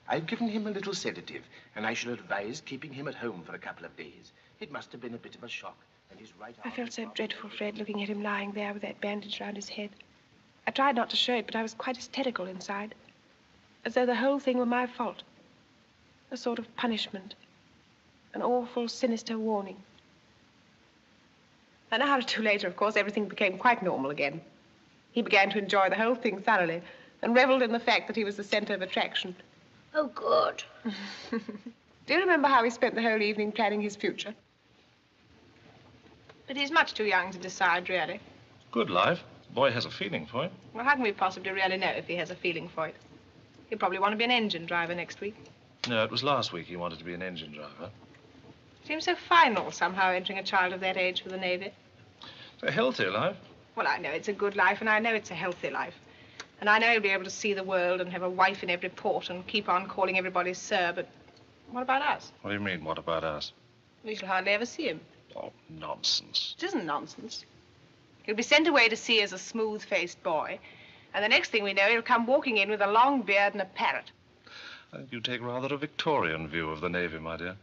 J: I've given him a little sedative, and I should advise keeping him at home for a couple of days. It must have been a bit of a shock, and his right arm...
C: I felt so dreadful, Fred, looking at him lying there with that bandage round his head. I tried not to show it, but I was quite hysterical inside. As though the whole thing were my fault. A sort of punishment. An awful, sinister warning. An hour or two later, of course, everything became quite normal again. He began to enjoy the whole thing thoroughly and reveled in the fact that he was the center of attraction.
H: Oh, good.
C: Do you remember how he spent the whole evening planning his future? But he's much too young to decide, really.
G: Good life. The boy has a feeling for it.
C: Well, how can we possibly really know if he has a feeling for it? He'll probably want to be an engine driver next week.
G: No, it was last week he wanted to be an engine driver.
C: Seems so final, somehow, entering a child of that age for the Navy.
G: It's a healthy life.
C: Well, I know it's a good life, and I know it's a healthy life. And I know he'll be able to see the world and have a wife in every port and keep on calling everybody sir, but what about us?
G: What do you mean, what about us?
C: We shall hardly ever see him.
G: Oh, nonsense.
C: It isn't nonsense. He'll be sent away to sea as a smooth-faced boy, and the next thing we know, he'll come walking in with a long beard and a parrot.
G: I think you take rather a Victorian view of the Navy, my dear.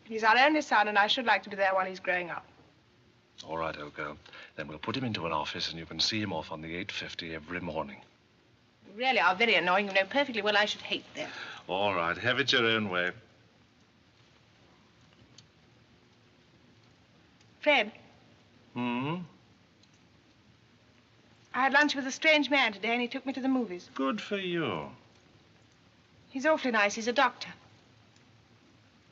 C: He's our only son, and I should like to be there while he's growing up.
G: All right, old girl. Then we'll put him into an office, and you can see him off on the 8:50 every morning.
C: You really are very annoying. You know perfectly well I should hate that.
G: All right, have it your own way.
C: Fred,
G: Hmm?
C: I had lunch with a strange man today, and he took me to the movies.
G: Good for you.
C: He's awfully nice. He's a doctor.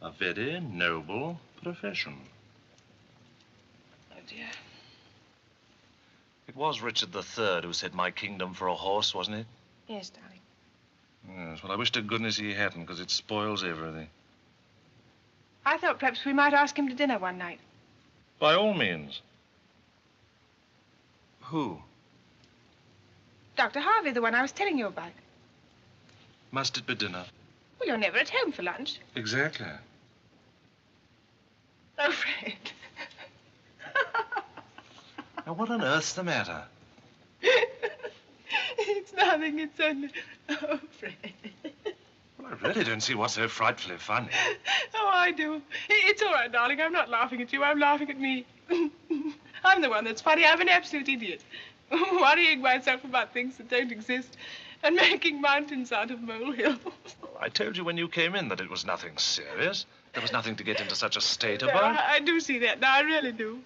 G: A very noble profession.
C: Oh, dear.
G: It was Richard III who said my kingdom for a horse, wasn't it?
C: Yes, darling.
G: Yes, well, I wish to goodness he hadn't, because it spoils everything.
C: I thought perhaps we might ask him to dinner one night.
G: By all means. Who?
C: Dr. Harvey, the one I was telling you about.
G: Must it be dinner?
C: Well, you're never at home for lunch.
G: Exactly.
C: Oh, Fred.
G: Now, what on earth's the matter?
C: It's nothing. It's only... Oh, Fred.
G: Well, I really don't see what's so frightfully funny.
C: Oh, I do. It's all right, darling. I'm not laughing at you. I'm laughing at me. I'm the one that's funny. I'm an absolute idiot. Worrying myself about things that don't exist and making mountains out of molehills.
G: I told you when you came in that it was nothing serious. There was nothing to get into such a state
C: No,
G: about.
C: I do see that now. I really do.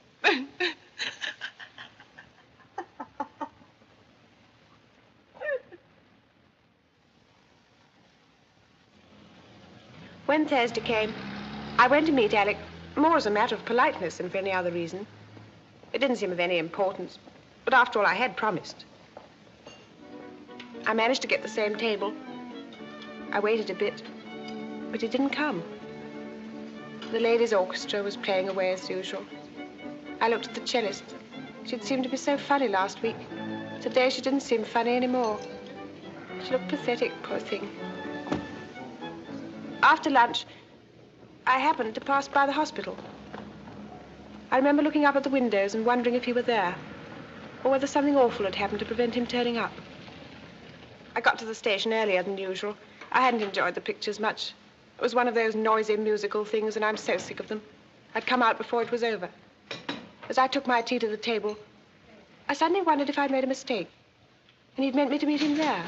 C: When Thursday came, I went to meet Alec more as a matter of politeness than for any other reason. It didn't seem of any importance, but after all, I had promised. I managed to get the same table. I waited a bit, but he didn't come. The ladies' orchestra was playing away as usual. I looked at the cellist. She'd seemed to be so funny last week. Today, she didn't seem funny anymore. She looked pathetic, poor thing. After lunch, I happened to pass by the hospital. I remember looking up at the windows and wondering if he were there, or whether something awful had happened to prevent him turning up. I got to the station earlier than usual. I hadn't enjoyed the pictures much. It was one of those noisy musical things, and I'm so sick of them. I'd come out before it was over. As I took my tea to the table, I suddenly wondered if I'd made a mistake, and he'd meant me to meet him there.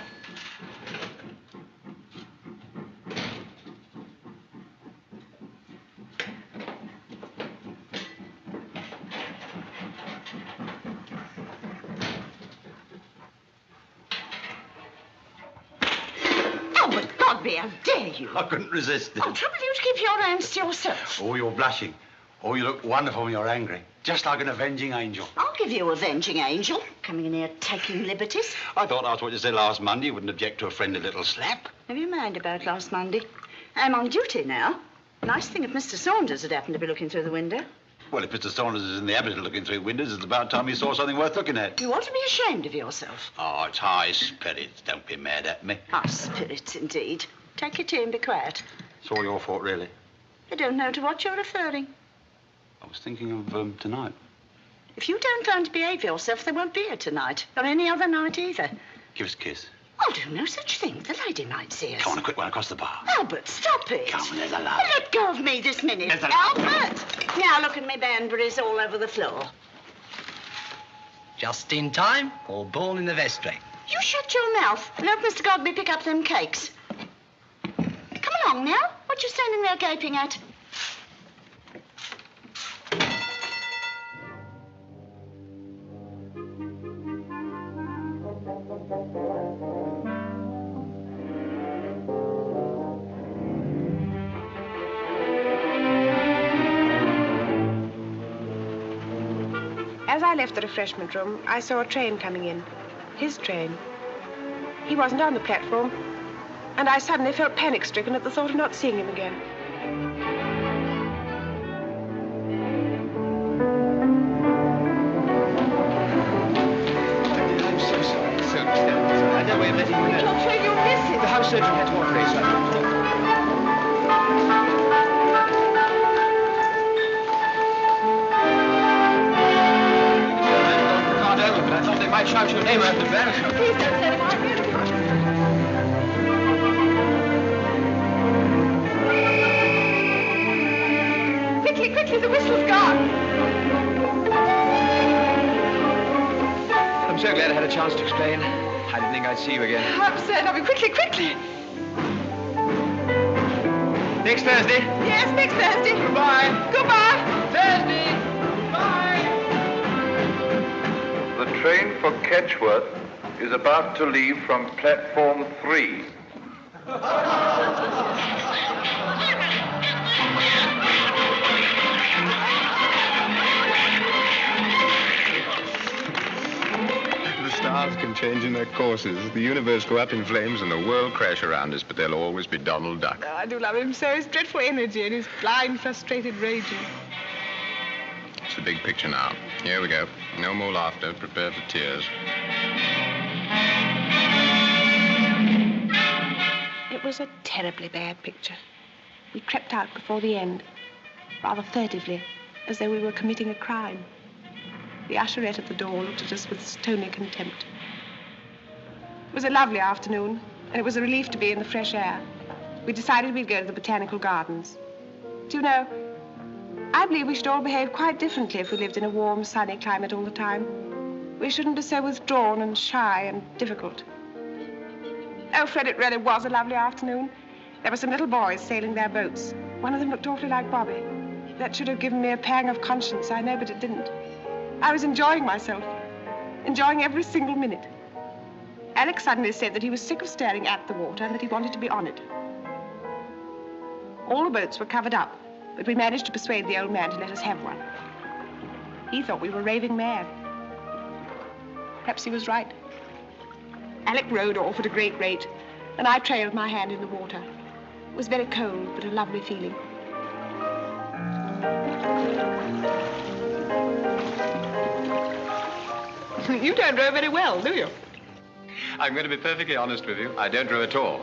A: How dare you?
B: I couldn't resist it.
A: I'll trouble you to keep your hands to yourself.
B: Oh, you're blushing. Oh, you look wonderful when you're angry. Just like an avenging angel.
A: I'll give you avenging angel. Coming in here taking liberties.
B: I thought after what you said last Monday, you wouldn't object to a friendly little slap.
A: Never you mind about last Monday. I'm on duty now. Nice thing if Mr. Saunders had happened to be looking through the window.
B: Well, if Mr. Saunders is in the habit of looking through windows, it's about time he saw something worth looking at.
A: You ought to be ashamed of yourself.
B: Oh, it's high spirits. Don't be mad at me.
A: High spirits, indeed. Take your tea and be quiet.
B: It's all your fault, really.
A: I don't know to what you're referring.
B: I was thinking of tonight.
A: If you don't learn to behave yourself, there won't be a tonight, or any other night either.
B: Give us a kiss.
A: I'll do no such thing. The lady might see us.
B: Come on, a quick one across the bar.
A: Albert, stop it.
B: Come on, there's a love.
A: Let go of me this minute.
B: There's a
A: Albert! Now look at me banburies all over the floor.
K: Just in time, or born in the vestry.
A: You shut your mouth and let Mr. Godby pick up them cakes. Come along now. What you standing there gaping at?
C: As I left the refreshment room, I saw a train coming in. His train. He wasn't on the platform, and I suddenly felt panic-stricken at the thought of not seeing him again.
E: I'm so sorry. I know we're letting you know.
A: I'm afraid you'll miss it.
E: The house surgeon had to operate, so I but I thought they might shout your name out the back.
A: Please don't let him out. Quickly, the whistle's gone.
E: I'm so glad I had a chance to explain. I didn't think I'd see you again.
C: I'm sad of you. Quickly.
E: Next Thursday.
C: Yes, next Thursday.
E: Goodbye.
C: Goodbye.
E: Thursday. Bye.
F: The train for Ketchworth is about to leave from platform 3.
L: The stars can change in their courses. The universe go up in flames and the world crash around us, but there'll always be Donald Duck.
C: Oh, I do love him so. His dreadful energy and his blind, frustrated raging.
L: It's the big picture now. Here we go. No more laughter. Prepare for tears.
C: It was a terribly bad picture. We crept out before the end, rather furtively, as though we were committing a crime. The usherette at the door looked at us with stony contempt. It was a lovely afternoon, and it was a relief to be in the fresh air. we decided we'd go to the Botanical Gardens. Do you know, I believe we should all behave quite differently if we lived in a warm, sunny climate all the time. We shouldn't be so withdrawn and shy and difficult. Oh, Fred, it really was a lovely afternoon. There were some little boys sailing their boats. One of them looked awfully like Bobby. That should have given me a pang of conscience, I know, but it didn't. I was enjoying myself, enjoying every single minute. Alex suddenly said that he was sick of staring at the water and that he wanted to be on it. All the boats were covered up, but we managed to persuade the old man to let us have one. He thought we were raving mad. Perhaps he was right. Alec rowed off at a great rate, and I trailed my hand in the water. It was very cold, but a lovely feeling. You don't row very well, do you?
E: I'm going to be perfectly honest with you. I don't row at all.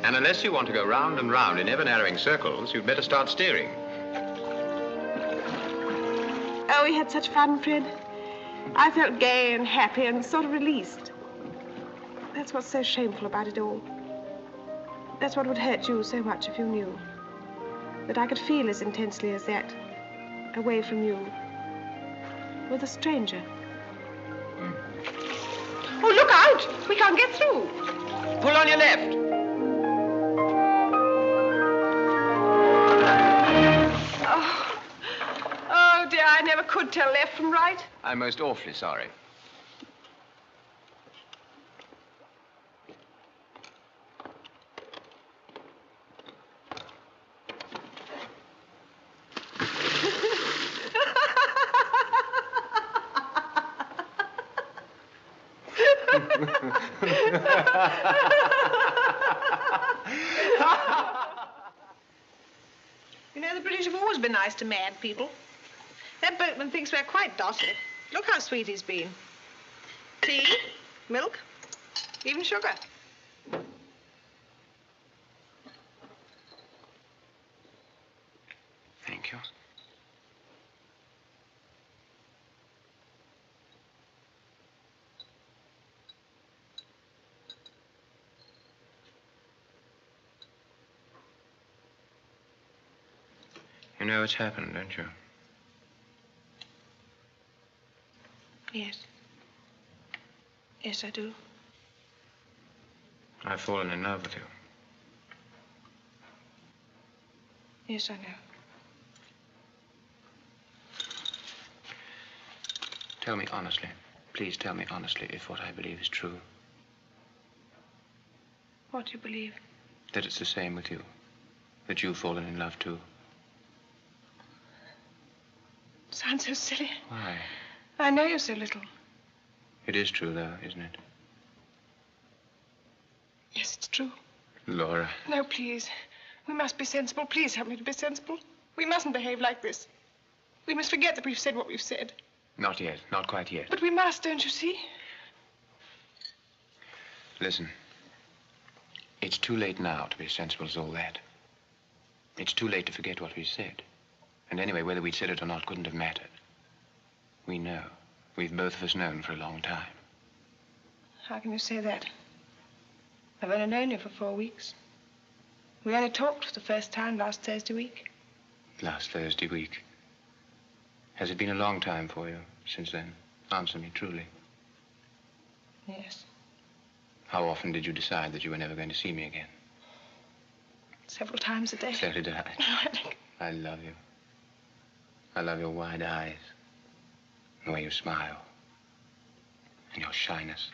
E: And unless you want to go round and round in ever-narrowing circles, you'd better start steering.
C: Oh, we had such fun, Fred. I felt gay and happy and sort of released. That's what's so shameful about it all. That's what would hurt you so much if you knew. That I could feel as intensely as that, away from you, with a stranger. Oh, look out! We can't get through.
E: Pull on your left.
C: Oh, dear, I never could tell left from right.
E: I'm most awfully sorry.
D: You know, the British have always been nice to mad people. That boatman thinks we're quite docile. Look how sweet he's been. Tea, milk, even sugar.
E: Thank you. You know what's happened, don't you?
C: Yes. Yes, I do.
E: I've fallen in love with you.
C: Yes, I know.
E: Tell me honestly, please tell me honestly if what I believe is true.
C: What do you believe?
E: That it's the same with you. That you've fallen in love too.
C: Sounds so silly.
E: Why?
C: I know you so little.
E: It is true, though, isn't it?
C: Yes, it's true.
E: Laura.
C: No, please. We must be sensible. Please help me to be sensible. We mustn't behave like this. We must forget that we've said what we've said.
E: Not yet. Not quite yet.
C: But we must, don't you see?
E: Listen. It's too late now to be as sensible as all that. It's too late to forget what we said. And anyway, whether we'd said it or not couldn't have mattered. We know. We've both of us known for a long time.
C: How can you say that? I've only known you for 4 weeks. We only talked for the first time last Thursday week.
E: Last Thursday week. Has it been a long time for you since then? Answer me truly.
C: Yes.
E: How often did you decide that you were never going to see me again?
C: Several times a day.
E: So did I. I love you. I love your wide eyes. The way you smile. And your shyness.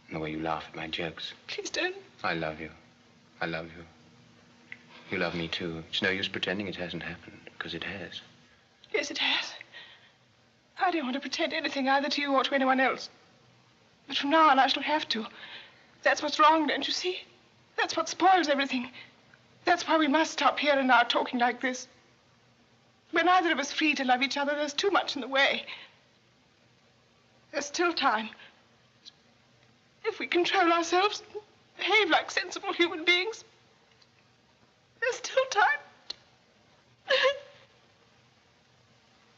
E: And the way you laugh at my jokes.
C: Please don't.
E: I love you. I love you. You love me too. It's no use pretending it hasn't happened, because it has.
C: Yes, it has. I don't want to pretend anything either to you or to anyone else. But from now on, I shall have to. That's what's wrong, don't you see? That's what spoils everything. That's why we must stop here and now talking like this. We're neither of us free to love each other. There's too much in the way. There's still time. If we control ourselves, behave like sensible human beings, there's still time.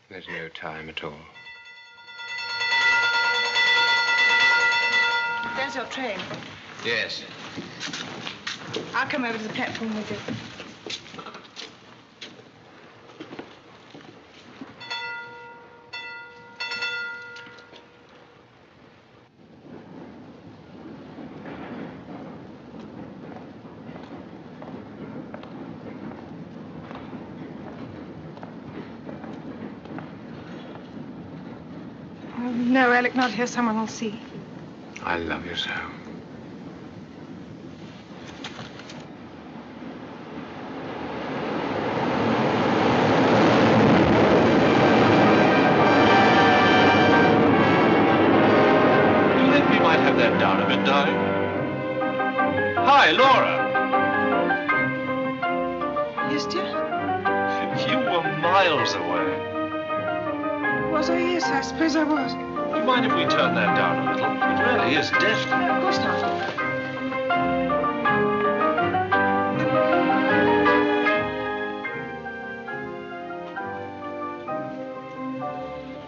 E: There's no time at all.
C: There's your train.
E: Yes.
C: I'll come over to the platform with you. Oh, no, Alec, not here. Someone will see.
L: I love you so.
G: Hi, Laura.
C: Yes, dear?
G: You were miles away.
C: Was I? Yes, I suppose I was.
G: Do you mind if we turn that down a little? It really is deafening.
C: No, of course not.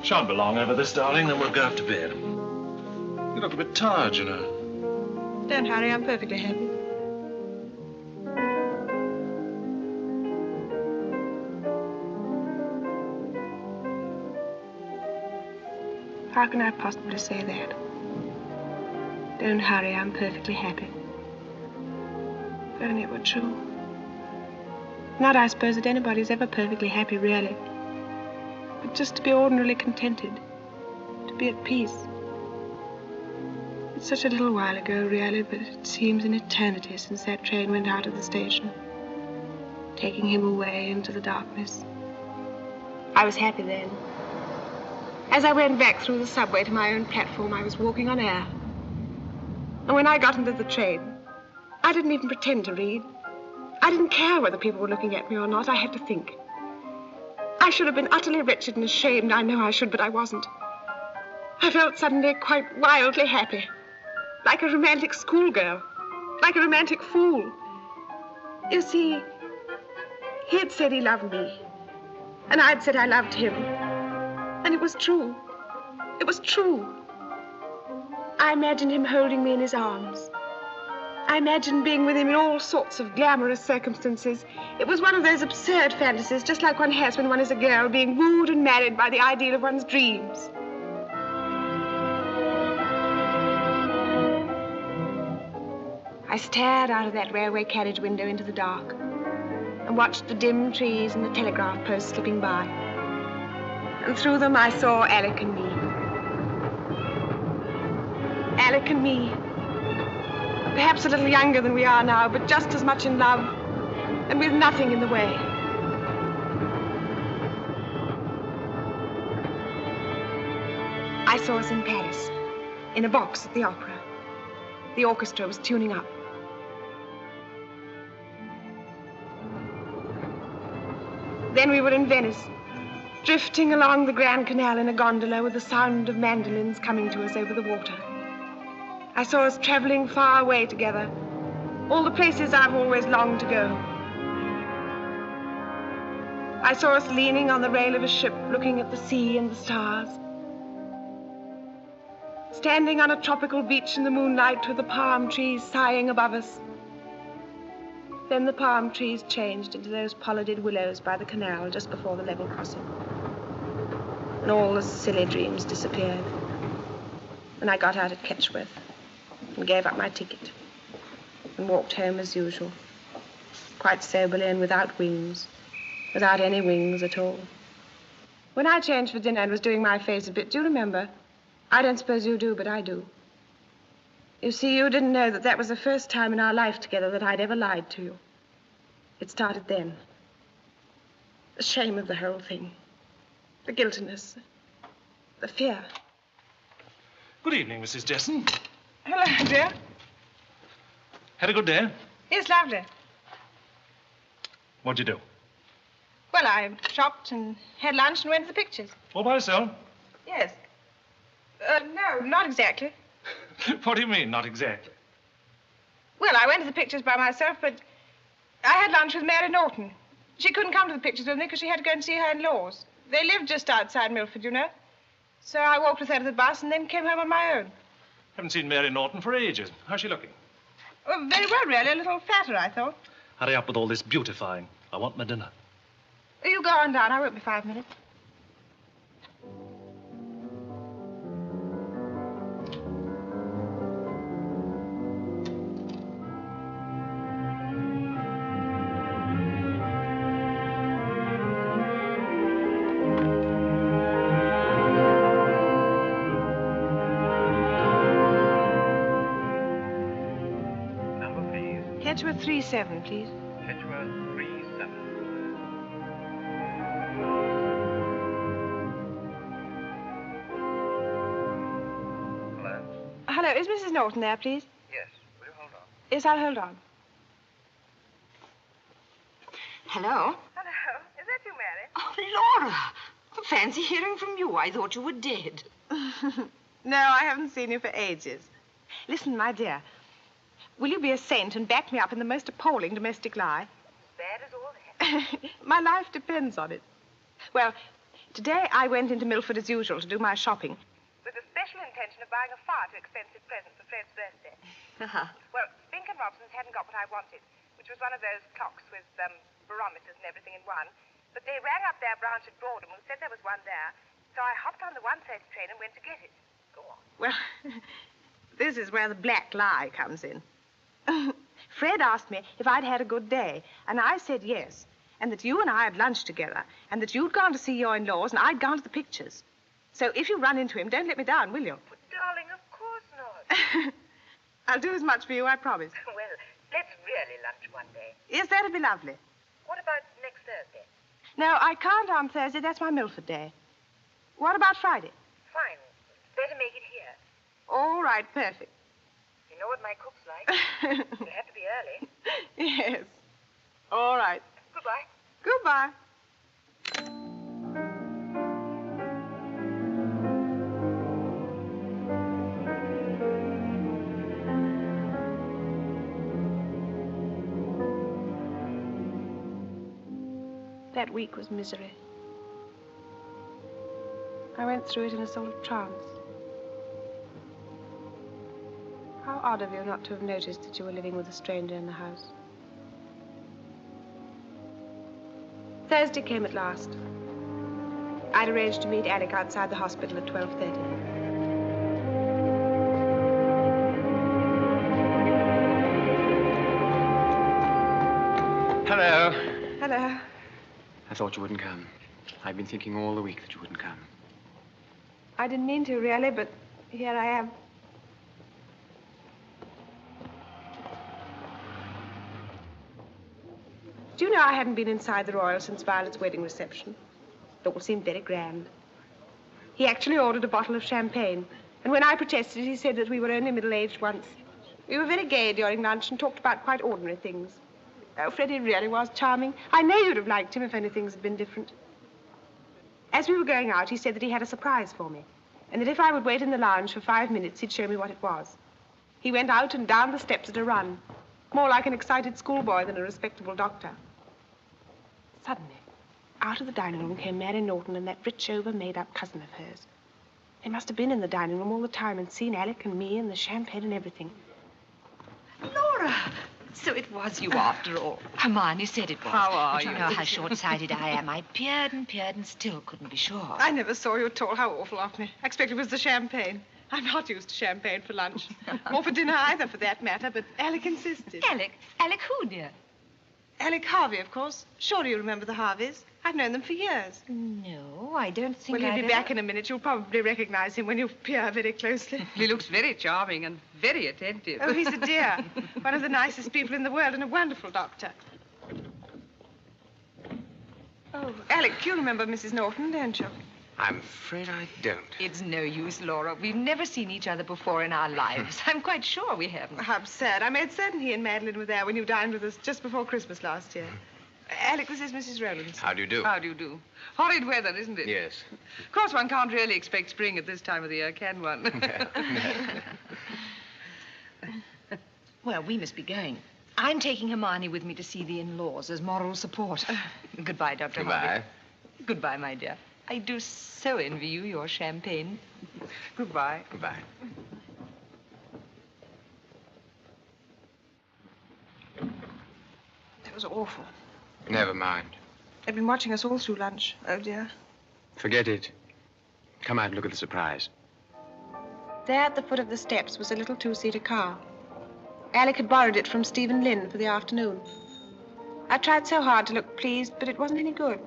G: Shan't be long over this, darling, then we'll go up to bed. You look a bit tired, you know.
C: Don't hurry, I'm perfectly happy. How can I possibly say that? Don't hurry, I'm perfectly happy. If only it were true. Not, I suppose, that anybody's ever perfectly happy, really. But just to be ordinarily contented. To be at peace. It's such a little while ago, really, but it seems an eternity since that train went out of the station, taking him away into the darkness. I was happy then. As I went back through the subway to my own platform, I was walking on air. And when I got into the train, I didn't even pretend to read. I didn't care whether people were looking at me or not. I had to think. I should have been utterly wretched and ashamed. I know I should, but I wasn't. I felt suddenly quite wildly happy. Like a romantic schoolgirl. Like a romantic fool. You see, he had said he loved me. And I'd said I loved him. And it was true. It was true. I imagined him holding me in his arms. I imagined being with him in all sorts of glamorous circumstances. It was one of those absurd fantasies, just like one has when one is a girl, being wooed and married by the ideal of one's dreams. I stared out of that railway carriage window into the dark and watched the dim trees and the telegraph posts slipping by. And through them I saw Alec and me. Alec and me. Perhaps a little younger than we are now, but just as much in love and with nothing in the way. I saw us in Paris, in a box at the opera. The orchestra was tuning up. Then we were in Venice, drifting along the Grand Canal in a gondola with the sound of mandolins coming to us over the water. I saw us traveling far away together, all the places I've always longed to go. I saw us leaning on the rail of a ship, looking at the sea and the stars. Standing on a tropical beach in the moonlight with the palm trees sighing above us. Then the palm trees changed into those pollarded willows by the canal just before the level crossing. And all the silly dreams disappeared. And I got out at Ketchworth and gave up my ticket and walked home as usual, quite soberly and without wings, without any wings at all. When I changed for dinner and was doing my face a bit, do you remember? I don't suppose you do, but I do. You see, you didn't know that that was the first time in our life together that I'd ever lied to you. It started then. The shame of the whole thing. The guiltiness. The fear.
G: Good evening, Mrs. Jesson.
C: Hello, dear.
G: Had a good day?
C: Yes, lovely.
G: What'd you do?
C: Well, I shopped and had lunch and went to the pictures.
G: All by yourself?
C: Yes. No, not exactly.
G: What do you mean, not exactly?
C: Well, I went to the pictures by myself, but I had lunch with Mary Norton. She couldn't come to the pictures with me because she had to go and see her in-laws. They lived just outside Milford, you know. So I walked with her to the bus and then came home on my own.
G: Haven't seen Mary Norton for ages. How's she looking?
C: Oh, very well, really. A little fatter, I thought.
G: Hurry up with all this beautifying. I want my dinner.
C: You go on down. I won't be 5 minutes.
F: Number, please.
C: Hedgeworth 37, please.
F: Hedgeworth 37. Hello?
C: Hello, is Mrs. Norton there, please?
F: Yes. Will you hold on?
C: Yes, I'll hold on.
A: Hello?
C: Hello. Is that you, Mary?
A: Oh, Laura. Fancy hearing from you. I thought you were dead.
C: No, I haven't seen you for ages. Listen, my dear. Will you be a saint and back me up in the most appalling domestic lie?
M: Bad as all that.
C: My life depends on it. Well, today I went into Milford as usual to do my shopping.
M: With the special intention of buying a far too expensive present for Fred's birthday. Well, Spink and Robson's hadn't got what I wanted, which was one of those clocks with barometers and everything in one. But they rang up their branch at Broadham who said there was one there. So I hopped on the 1:30 train and went to get it. Go on.
C: Well, this is where the black lie comes in. Fred asked me if I'd had a good day, and I said yes, and that you and I had lunched together, and that you'd gone to see your in-laws, and I'd gone to the pictures. So if you run into him, don't let me down, will you?
M: But, darling, of course not.
C: I'll do as much for you, I promise.
M: Well, let's really lunch one day.
C: Yes, that'd be lovely.
M: What about next Thursday?
C: No, I can't on Thursday. That's my Milford day. What about Friday?
M: Fine. Better make it here.
C: All right, perfect.
M: You know what my cook's like. It'll have to be early.
C: Yes. All right.
M: Goodbye.
C: Goodbye. That week was misery. I went through it in a sort of trance. How odd of you not to have noticed that you were living with a stranger in the house. Thursday came at last. I'd arranged to meet Alec outside the hospital at 12:30.
E: Hello.
C: Hello.
E: I thought you wouldn't come. I've been thinking all the week that you wouldn't come.
C: I didn't mean to, really, but here I am. Do you know I hadn't been inside the Royal since Violet's wedding reception? It all seemed very grand. He actually ordered a bottle of champagne, and when I protested, he said that we were only middle-aged once. We were very gay during lunch and talked about quite ordinary things. Oh, Freddie really was charming. I know you'd have liked him if only things had been different. As we were going out, he said that he had a surprise for me, and that if I would wait in the lounge for 5 minutes, he'd show me what it was. He went out and down the steps at a run, more like an excited schoolboy than a respectable doctor. Suddenly, out of the dining room came Mary Norton and that rich, over-made-up cousin of hers. They must have been in the dining room all the time and seen Alec and me and the champagne and everything.
N: Laura! So it was you after all. Hermione said it was.
D: How are
N: but
D: you?
N: You know how short-sighted I am. I peered and still couldn't be sure.
C: I never saw you at all. How awful of me. I expect it was the champagne. I'm not used to champagne for lunch. Or for dinner either, for that matter, but Alec insisted.
N: Alec who, dear?
C: Alec Harvey, of course. Surely you remember the Harveys. I've known them for years.
N: No, I don't think
C: Well, he'll
N: I've
C: be back in a minute. You'll probably recognize him when you peer very closely.
D: He looks very charming and very attentive.
C: Oh, he's a dear. One of the nicest people in the world and a wonderful doctor. Oh, Alec, you remember Mrs. Norton, don't you?
E: I'm afraid I don't.
N: It's no use, Laura. We've never seen each other before in our lives. I'm quite sure we haven't.
C: How absurd. I made certain he and Madeline were there when you dined with us just before Christmas last year. Alec, this is Mrs. Rowlands.
E: How do you do?
D: How do you do? Horrid weather, isn't it?
E: Yes.
D: Of course, one can't really expect spring at this time of the year, can one?
N: Well, we must be going. I'm taking Hermione with me to see the in-laws as moral support. Goodbye, Dr.
E: Goodbye.
N: Harvey. Goodbye, my dear. I do so envy you your champagne.
D: Goodbye.
E: Goodbye.
C: was awful.
E: Never mind.
C: They've been watching us all through lunch. Oh, dear.
E: Forget it. Come out and look at the surprise.
C: There at the foot of the steps was a little two-seater car. Alec had borrowed it from Stephen Lynn for the afternoon. I tried so hard to look pleased, but it wasn't any good.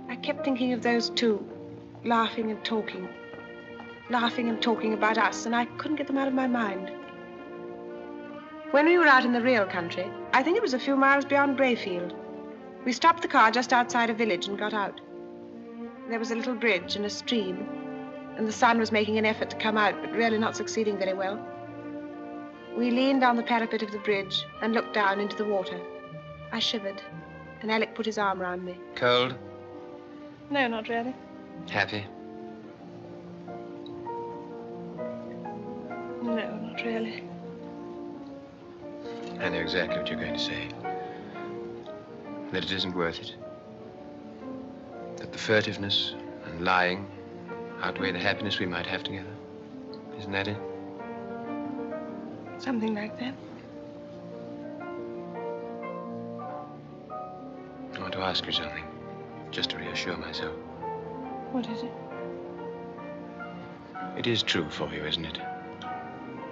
C: I kept thinking of those two, laughing and talking about us, and I couldn't get them out of my mind. When we were out in the real country, I think it was a few miles beyond Brayfield, we stopped the car just outside a village and got out. There was a little bridge and a stream, and the sun was making an effort to come out, but really not succeeding very well. We leaned on the parapet of the bridge and looked down into the water. I shivered, and Alec put his arm round me.
E: Cold?
C: No, not really.
E: Happy?
C: No, not really.
E: I know exactly what you're going to say. That it isn't worth it. That the furtiveness and lying outweigh the happiness we might have together. Isn't that it?
C: Something like that.
E: I want to ask you something, just to reassure myself.
C: What is it?
E: It is true for you, isn't it?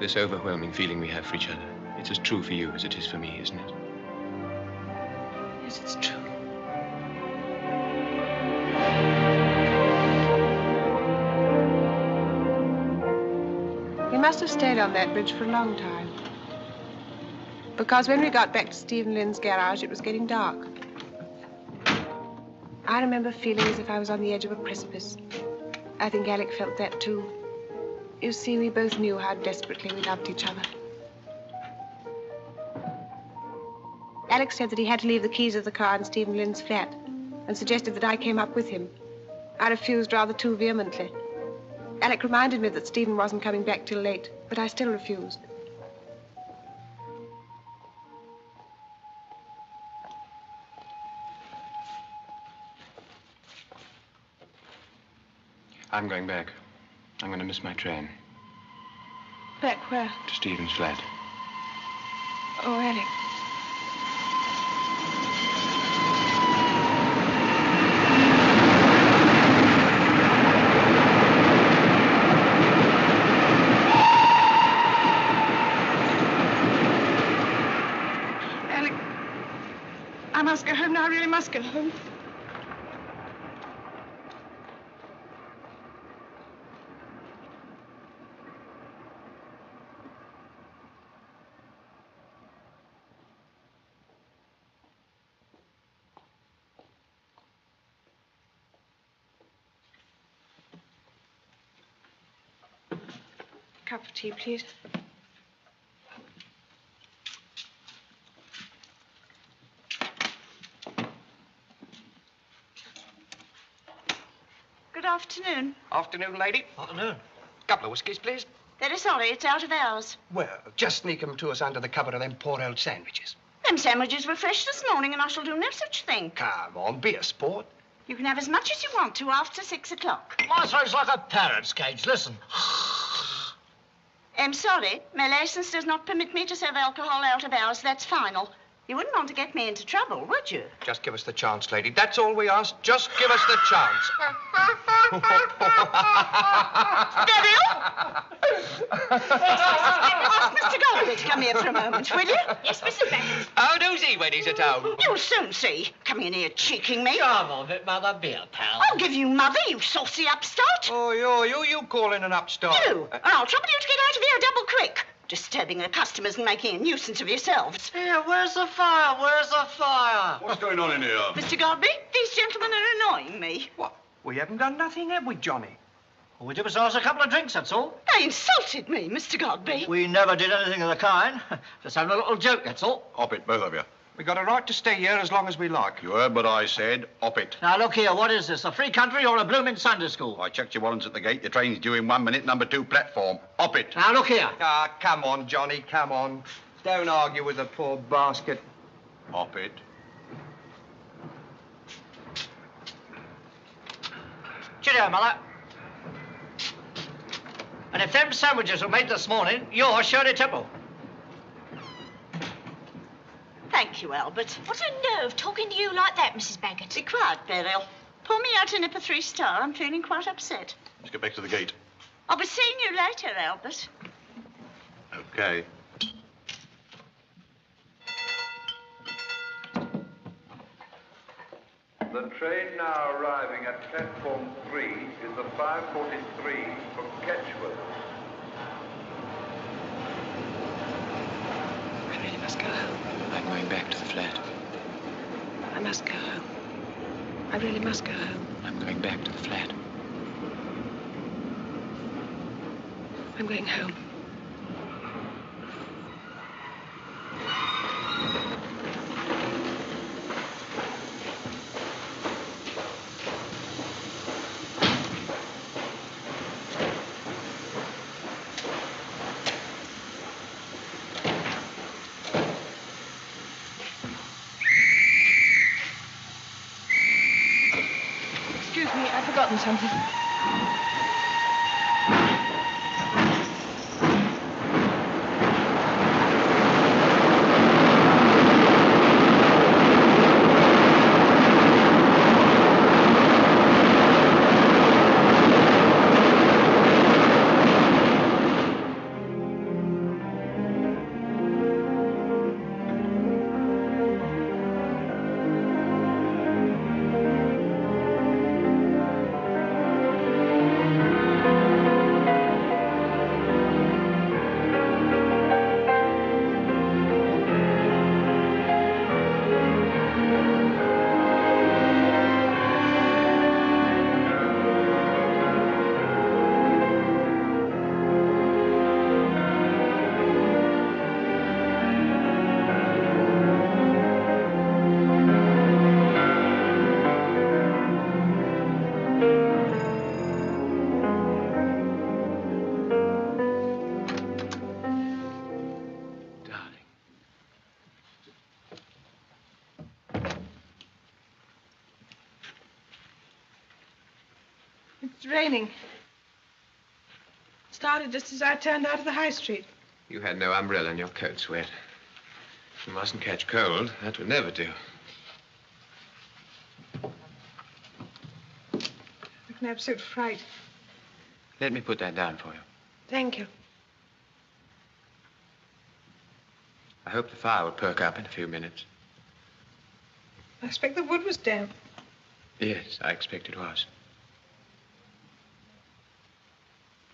E: This overwhelming feeling we have for each other. It's as true for you as it is for me, isn't it?
C: Yes, it's true. We must have stayed on that bridge for a long time. Because when we got back to Stephen Lynn's garage, it was getting dark. I remember feeling as if I was on the edge of a precipice. I think Alec felt that too. You see, we both knew how desperately we loved each other. Alec said that he had to leave the keys of the car in Stephen Lynn's flat and suggested that I came up with him. I refused rather too vehemently. Alec reminded me that Stephen wasn't coming back till late, but I still refused.
E: I'm going back. I'm going to miss my train.
C: Back where?
E: To Stephen's flat.
C: Oh, Alec. Alec, I must go home now. I really must go home. Cup of tea, please.
A: Good afternoon.
O: Afternoon, lady. Afternoon. Couple of whiskies, please.
A: Very sorry, it's out of hours.
O: Well, just sneak 'em to us under the cover of them poor old sandwiches.
A: Them sandwiches were fresh this morning, and I shall do no such thing.
O: Come on, be a sport.
A: You can have as much as you want to after 6 o'clock.
P: My throat's like a parrot's cage. Listen.
A: I'm sorry. My license does not permit me to serve alcohol out of hours. That's final. You wouldn't want to get me into trouble, would you?
O: Just give us the chance, lady. That's all we ask. Just give us the chance.
A: Ask Mr. Godby to come here for a moment, will you?
H: Yes, Mrs. Beckett.
O: How do's he when he's at home?
A: You'll soon see. Coming in here cheeking me.
P: Come on, bit, Mother. Be a pal.
A: I'll give you mother, you saucy upstart.
O: Oh, you calling an upstart?
A: You. And I'll trouble you to get out of here double quick. Disturbing the customers and making a nuisance of yourselves.
P: Here, where's the fire? Where's the fire?
B: What's going on in here?
A: Mr. Godby, these gentlemen are annoying me.
O: What? We haven't done nothing, have we, Johnny?
P: All we did was ask a couple of drinks, that's all.
A: They insulted me, Mr. Godby.
P: We never did anything of the kind. Just having a little joke, that's all.
B: Hop it, both of you.
O: We got a right to stay here as long as we like.
B: You heard what I said. Hop it.
P: Now, look here, what is this, a free country or a blooming Sunday school?
B: I checked your warrants at the gate. The train's due in 1 minute, number 2 platform. Hop it.
P: Now, look here.
O: Ah, come on, Johnny, come on. Don't argue with the poor basket.
B: Hop it.
P: Cheerio, Mother. And if them sandwiches were made this morning, you're Shirley Temple.
A: Thank like you, Albert.
Q: What a nerve talking to you like that, Mrs. Baggett.
A: Be quiet, Beryl. Pour me out a nip of 3-star. I'm feeling quite upset.
B: Let's get back to the gate.
A: I'll be seeing you later, Albert.
B: Okay.
F: The train now arriving at platform 3 is the 5:43 from Ketchworth.
C: I really must go home.
E: I'm going back to the flat.
C: I must go home. I really must go home.
E: I'm going back to the flat.
C: I'm going home. Excuse me, I've forgotten something. It's raining. Started just as I turned out of the high street.
E: You had no umbrella and your coat's wet. You mustn't catch cold. That would never do.
C: Like an absolute fright.
E: Let me put that down for you.
C: Thank you.
E: I hope the fire will perk up in a few minutes.
C: I expect the wood was damp.
E: Yes, I expect it was.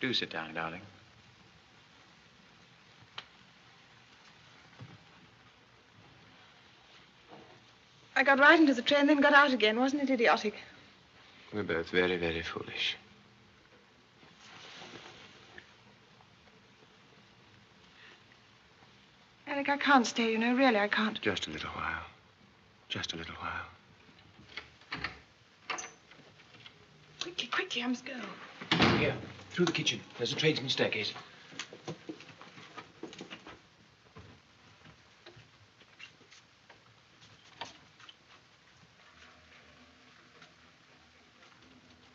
E: Do sit down, darling.
C: I got right into the train, then got out again. Wasn't it idiotic?
E: We're both very, very foolish.
C: Alec, I can't stay, you know. Really, I can't.
E: Just a little while. Just a little while.
C: Quickly, quickly, I must go.
E: Here, through the kitchen. There's a tradesman's staircase.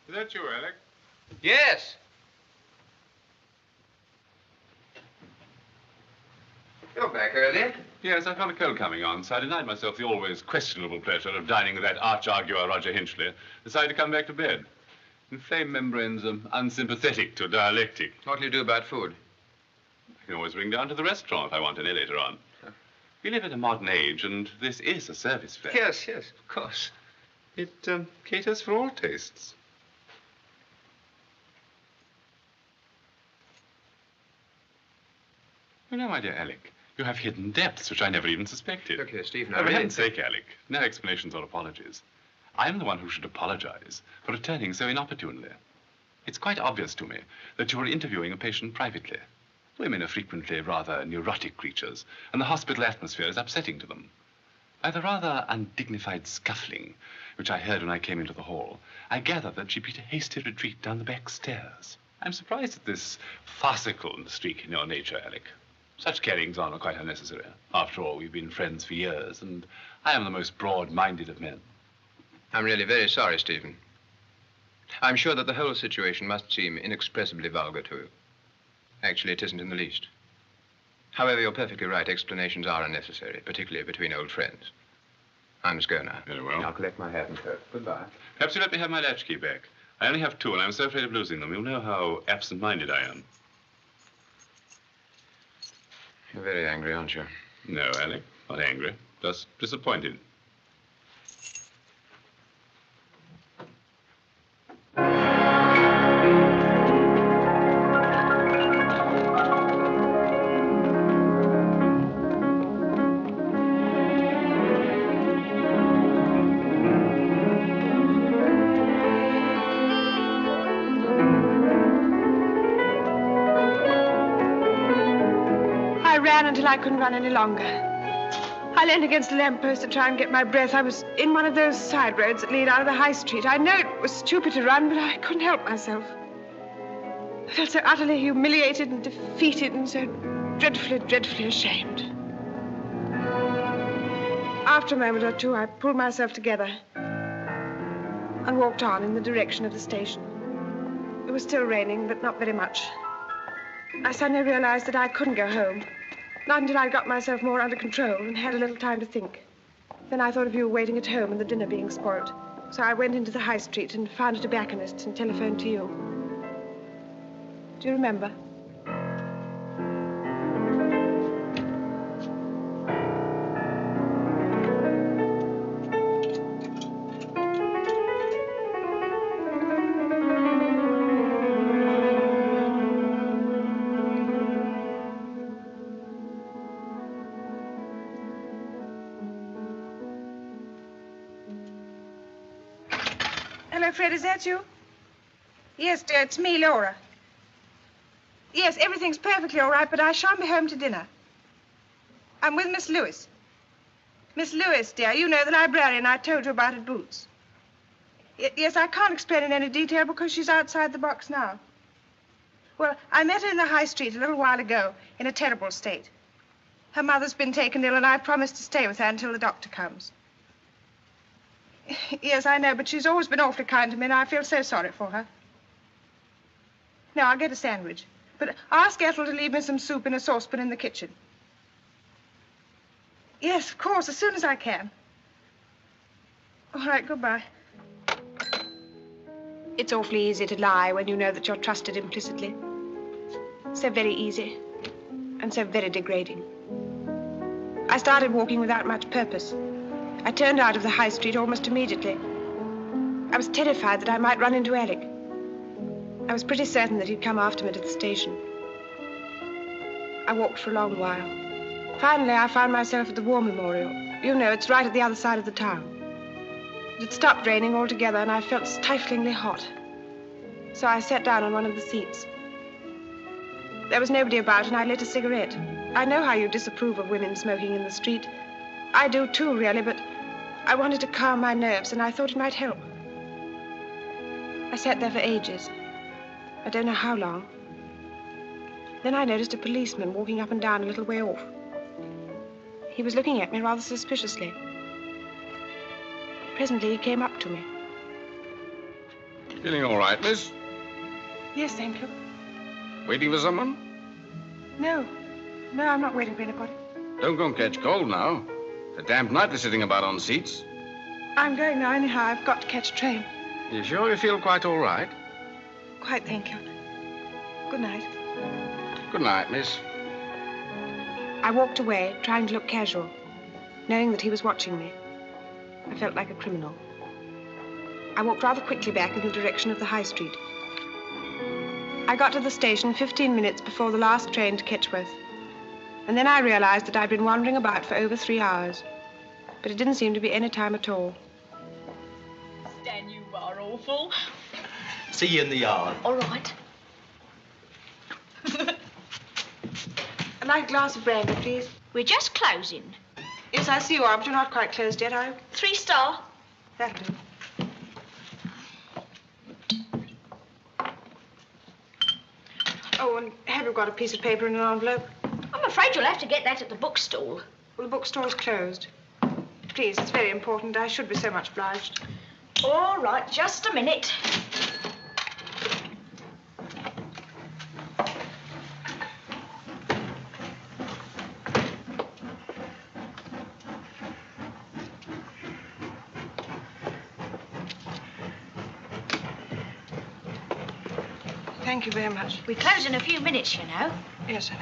L: Is that you, Alec?
O: Yes. You're back early.
L: Yes, I felt a cold coming on, so I denied myself the always questionable pleasure of dining with that arch-arguer, Roger Hinchley. Decided to come back to bed. Inflamed membranes are unsympathetic to dialectic.
E: What do you do about food?
L: I can always ring down to the restaurant if I want any later on. We live in a modern age, and this is a service flat.
O: Yes, yes, of course.
L: It caters for all tastes. You know, my dear Alec, you have hidden depths which I never even suspected.
E: Look here, Stephen,
L: For heaven's sake, Alec, no explanations or apologies. I am the one who should apologize for returning so inopportunely. It's quite obvious to me that you were interviewing a patient privately. Women are frequently rather neurotic creatures, and the hospital atmosphere is upsetting to them. By the rather undignified scuffling which I heard when I came into the hall, I gathered that she beat a hasty retreat down the back stairs. I'm surprised at this farcical streak in your nature, Alec. Such carryings on are quite unnecessary. After all, we've been friends for years, and I am the most broad-minded of men.
E: I'm really very sorry, Stephen. I'm sure that the whole situation must seem inexpressibly vulgar to you. Actually, it isn't in the least. However, you're perfectly right. Explanations are unnecessary, particularly between old friends. I must go now.
L: Very well.
E: I'll collect my hat and coat. Goodbye.
L: Perhaps you let me have my latchkey back. I only have two, and I'm so afraid of losing them. You'll know how absent-minded I am.
E: You're very angry, aren't you?
L: No, Alec, not angry. Just disappointed.
C: I ran until I couldn't run any longer. I leaned against a lamppost to try and get my breath. I was in one of those side roads that lead out of the high street. I know it was stupid to run, but I couldn't help myself. I felt so utterly humiliated and defeated and so dreadfully, dreadfully ashamed. After a moment or two, I pulled myself together and walked on in the direction of the station. It was still raining, but not very much. I suddenly realized that I couldn't go home. Not until I got myself more under control and had a little time to think. Then I thought of you waiting at home and the dinner being spoilt. So I went into the high street and found a tobacconist and telephoned to you. Do you remember? Hello, Fred, is that you? Yes, dear, it's me, Laura. Yes, everything's perfectly all right, but I shan't be home to dinner. I'm with Miss Lewis. Miss Lewis, dear, you know the librarian I told you about at Boots. Yes, I can't explain in any detail because she's outside the box now. Well, I met her in the high street a little while ago in a terrible state. Her mother's been taken ill, and I promised to stay with her until the doctor comes. Yes, I know, but she's always been awfully kind to me, and I feel so sorry for her. No, I'll get a sandwich. But ask Ethel to leave me some soup in a saucepan in the kitchen. Yes, of course, as soon as I can. All right, goodbye. It's awfully easy to lie when you know that you're trusted implicitly. So very easy, and so very degrading. I started walking without much purpose. I turned out of the high street almost immediately. I was terrified that I might run into Alec. I was pretty certain that he'd come after me to the station. I walked for a long while. Finally, I found myself at the War Memorial. You know, it's right at the other side of the town. It had stopped raining altogether, and I felt stiflingly hot. So I sat down on one of the seats. There was nobody about, and I lit a cigarette. I know how you disapprove of women smoking in the street. I do too, really, but I wanted to calm my nerves, and I thought it might help. I sat there for ages. I don't know how long. Then I noticed a policeman walking up and down a little way off. He was looking at me rather suspiciously. Presently, he came up to me.
R: Feeling all right, miss?
C: Yes, thank you.
R: Waiting for someone?
C: No. No, I'm not waiting for anybody.
R: Don't go and catch cold now. It's a damp night they're sitting about on seats.
C: I'm going now anyhow. I've got to catch a train.
R: You sure you feel quite all right?
C: Quite, thank you. Good night.
R: Good night, miss.
C: I walked away, trying to look casual, knowing that he was watching me. I felt like a criminal. I walked rather quickly back in the direction of the high street. I got to the station 15 minutes before the last train to Ketchworth. And then I realized that I'd been wandering about for over 3 hours. But it didn't seem to be any time at all.
Q: Stan, you are awful.
P: See you in the yard.
Q: All right.
C: I'd like a glass of brandy, please.
Q: We're just closing.
C: Yes, I see you are, but you're not quite closed yet, are you?
Q: 3-star.
C: That'll do. Oh, and have you got a piece of paper in an envelope?
Q: I'm afraid you'll have to get that at the bookstall.
C: Well, the bookstore's closed. Please, it's very important. I should be so much obliged.
Q: All right, just a minute.
C: Thank you very much.
Q: We close in a few minutes, you know.
C: Yes, I know.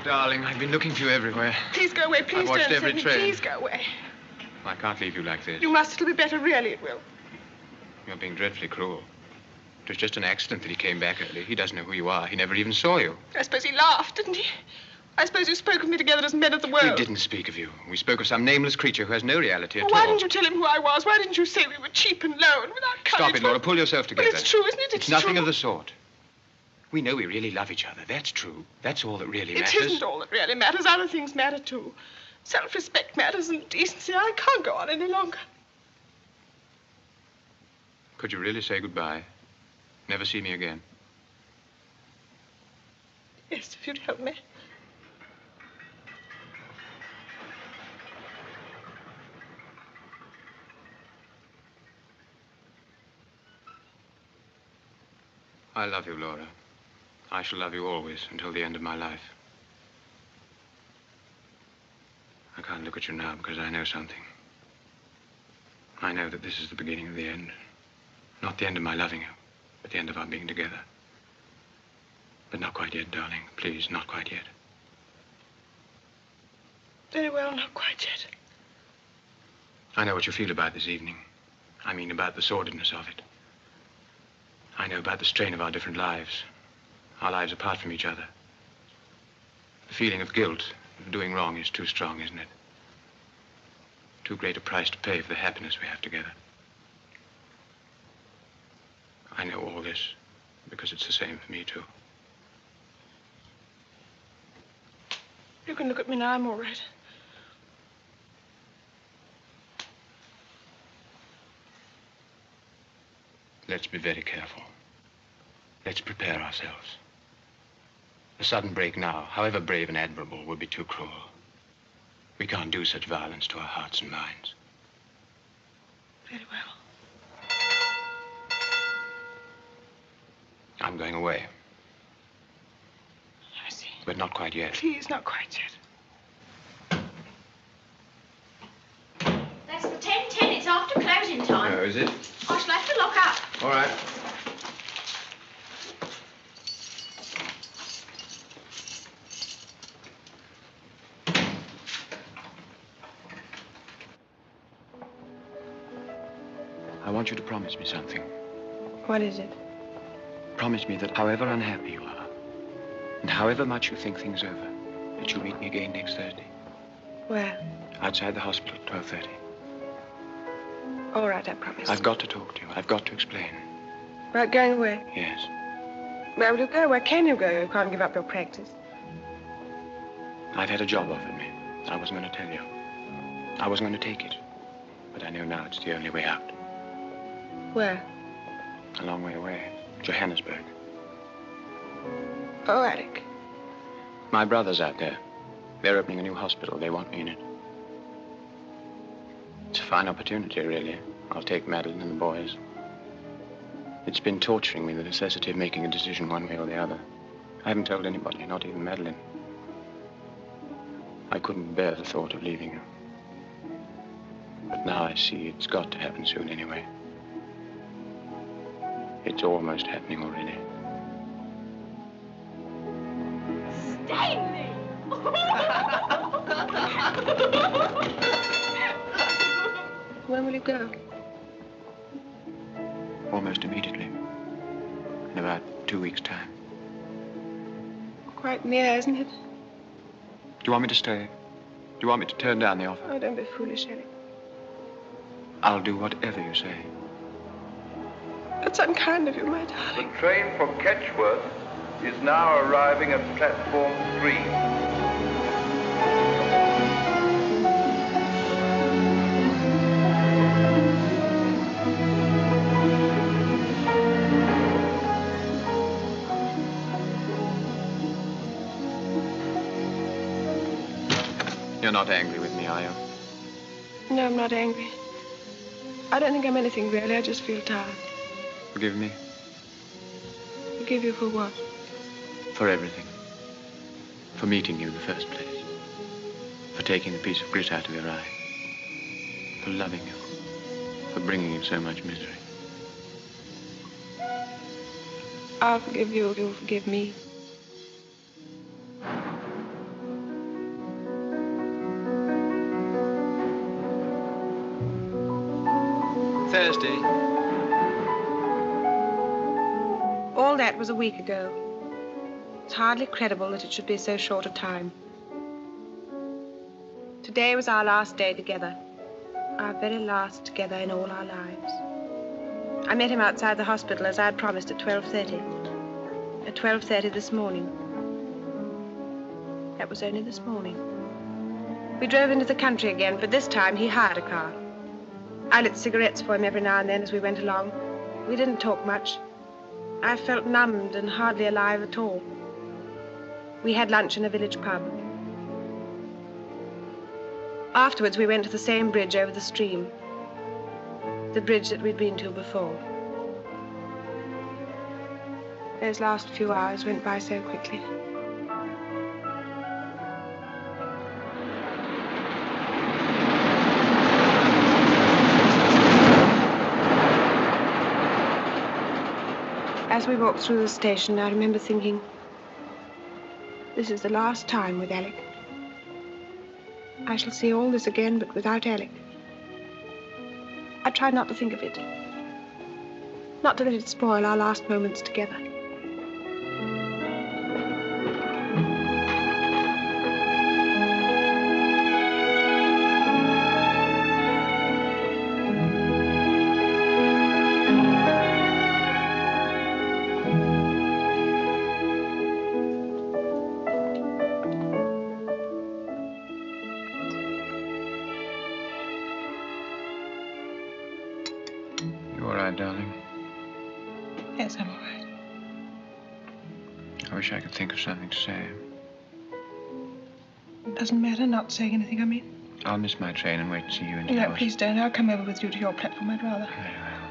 E: Darling, I've been looking for you everywhere.
C: Please go away. Please
E: I've watched
C: don't
E: every
C: send me.
E: train.
C: Please go away.
E: I can't leave you like this.
C: You must. It'll be better. Really, it will.
E: You're being dreadfully cruel. It was just an accident that he came back early. He doesn't know who you are. He never even saw you.
C: I suppose he laughed, didn't he? I suppose you spoke of me together as men of the world.
E: We didn't speak of you. We spoke of some nameless creature who has no reality at all.
C: Why didn't you tell him who I was? Why didn't you say we were cheap and low and without courage?
E: Stop it, Laura. Pull yourself together.
C: But it's true, isn't it?
E: It's nothing of the sort. We know we really love each other. That's true. That's all that really matters.
C: It isn't all that really matters. Other things matter, too. Self-respect matters and decency. I can't go on any longer.
E: Could you really say goodbye? Never see me again?
C: Yes, if you'd help me.
E: I love you, Laura. I shall love you always until the end of my life. I can't look at you now because I know something. I know that this is the beginning of the end. Not the end of my loving you, but the end of our being together. But not quite yet, darling. Please, not quite yet.
C: Very well, not quite yet.
E: I know what you feel about this evening. I mean, about the sordidness of it. I know about the strain of our different lives. Our lives apart from each other. The feeling of guilt, of doing wrong, is too strong, isn't it? Too great a price to pay for the happiness we have together. I know all this because it's the same for me, too.
C: You can look at me now. I'm all right.
E: Let's be very careful. Let's prepare ourselves. A sudden break now, however brave and admirable, would be too cruel. We can't do such violence to our hearts and minds.
C: Very well.
E: I'm going away.
C: I see.
E: But not quite yet.
C: Please, not quite yet.
Q: That's the 10:10. It's after closing time.
E: Oh, is it?
Q: I shall have to lock up.
E: All right. I want you to promise me something.
C: What is it?
E: Promise me that however unhappy you are, and however much you think things over, that you'll meet me again next Thursday.
C: Where?
E: Outside the hospital at 12:30.
C: All right, I promise.
E: I've got to talk to you. I've got to explain.
C: About going away?
E: Yes.
C: Where will you go? Where can you go? You can't give up your practice.
E: I've had a job offered me. I wasn't going to tell you. I wasn't going to take it. But I know now it's the only way out.
C: Where?
E: A long way away. Johannesburg.
C: Oh, Alec.
E: My brother's out there. They're opening a new hospital. They want me in it. It's a fine opportunity, really. I'll take Madeline and the boys. It's been torturing me, the necessity of making a decision one way or the other. I haven't told anybody, not even Madeline. I couldn't bear the thought of leaving you. But now I see it's got to happen soon anyway. It's almost happening already.
Q: Stanley!
C: When will you go?
E: Almost immediately. In about 2 weeks' time.
C: Quite near, isn't it?
E: Do you want me to stay? Do you want me to turn down the offer?
C: Oh, don't be foolish, Alec.
E: I'll do whatever you say.
C: That's unkind of you, my darling.
F: The train for Ketchworth is now arriving at platform 3.
E: You're not angry with me, are you?
C: No, I'm not angry. I don't think I'm anything, really. I just feel tired.
E: Forgive me
C: Forgive you for what?
E: for everything. For meeting you in the first place. For taking the piece of grit out of your eye. For loving you. For bringing you so much misery.
C: I'll forgive you if you'll forgive me.
E: Thursday.
C: All that was a week ago. It's hardly credible that it should be so short a time. Today was our last day together. Our very last together in all our lives. I met him outside the hospital as I had promised at 12:30. At 12:30 this morning. That was only this morning. We drove into the country again, but this time he hired a car. I lit cigarettes for him every now and then as we went along. We didn't talk much. I felt numbed and hardly alive at all. We had lunch in a village pub. Afterwards, we went to the same bridge over the stream. The bridge that we'd been to before. Those last few hours went by so quickly. As we walked through the station, I remember thinking, this is the last time with Alec. I shall see all this again, but without Alec. I tried not to think of it. Not to let it spoil our last moments together.
E: Darling.
C: Yes, I'm all right.
E: I wish I could think of something to say.
C: It doesn't matter not saying anything, I mean.
E: I'll miss my train and wait to see you into
C: No,
E: yours.
C: please don't. I'll come over with you to your platform. I'd rather.
E: Very well.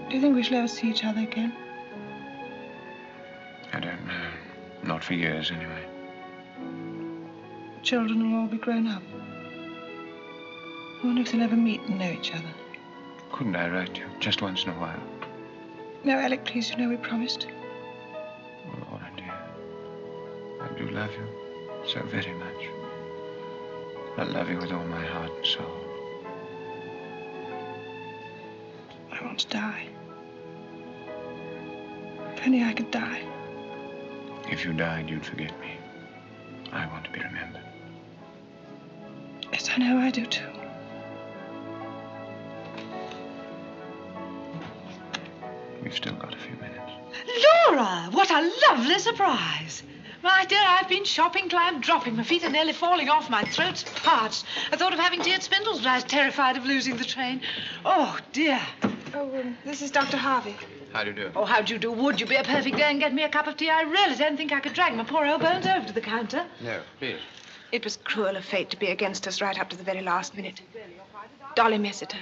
C: Do you think we shall ever see each other again?
E: I don't know. Not for years, anyway.
C: Children will all be grown up. I wonder if they'll ever meet and know each other.
E: Couldn't I write you just once in a while?
C: No, Alec, please, you know we promised.
E: Oh, Laura, dear. I do love you so very much. I love you with all my heart and soul.
C: I want to die. If only I could die.
E: If you died, you'd forget me. I want to be remembered.
C: Yes, I know I do too.
E: We've still got a few minutes.
D: Laura, what a lovely surprise. My dear, I've been shopping till I'm dropping. My feet are nearly falling off. My throat's parched. I thought of having tea at Spindle's, but I was terrified of losing the train. Oh, dear.
C: Oh, this is Dr. Harvey.
E: How do you do?
D: Oh, how do you do? Would you be a perfect day and get me a cup of tea? I really don't think I could drag my poor old bones over to the counter.
E: No, please.
C: It was cruel of fate to be against us right up to the very last minute. Dolly Messiter.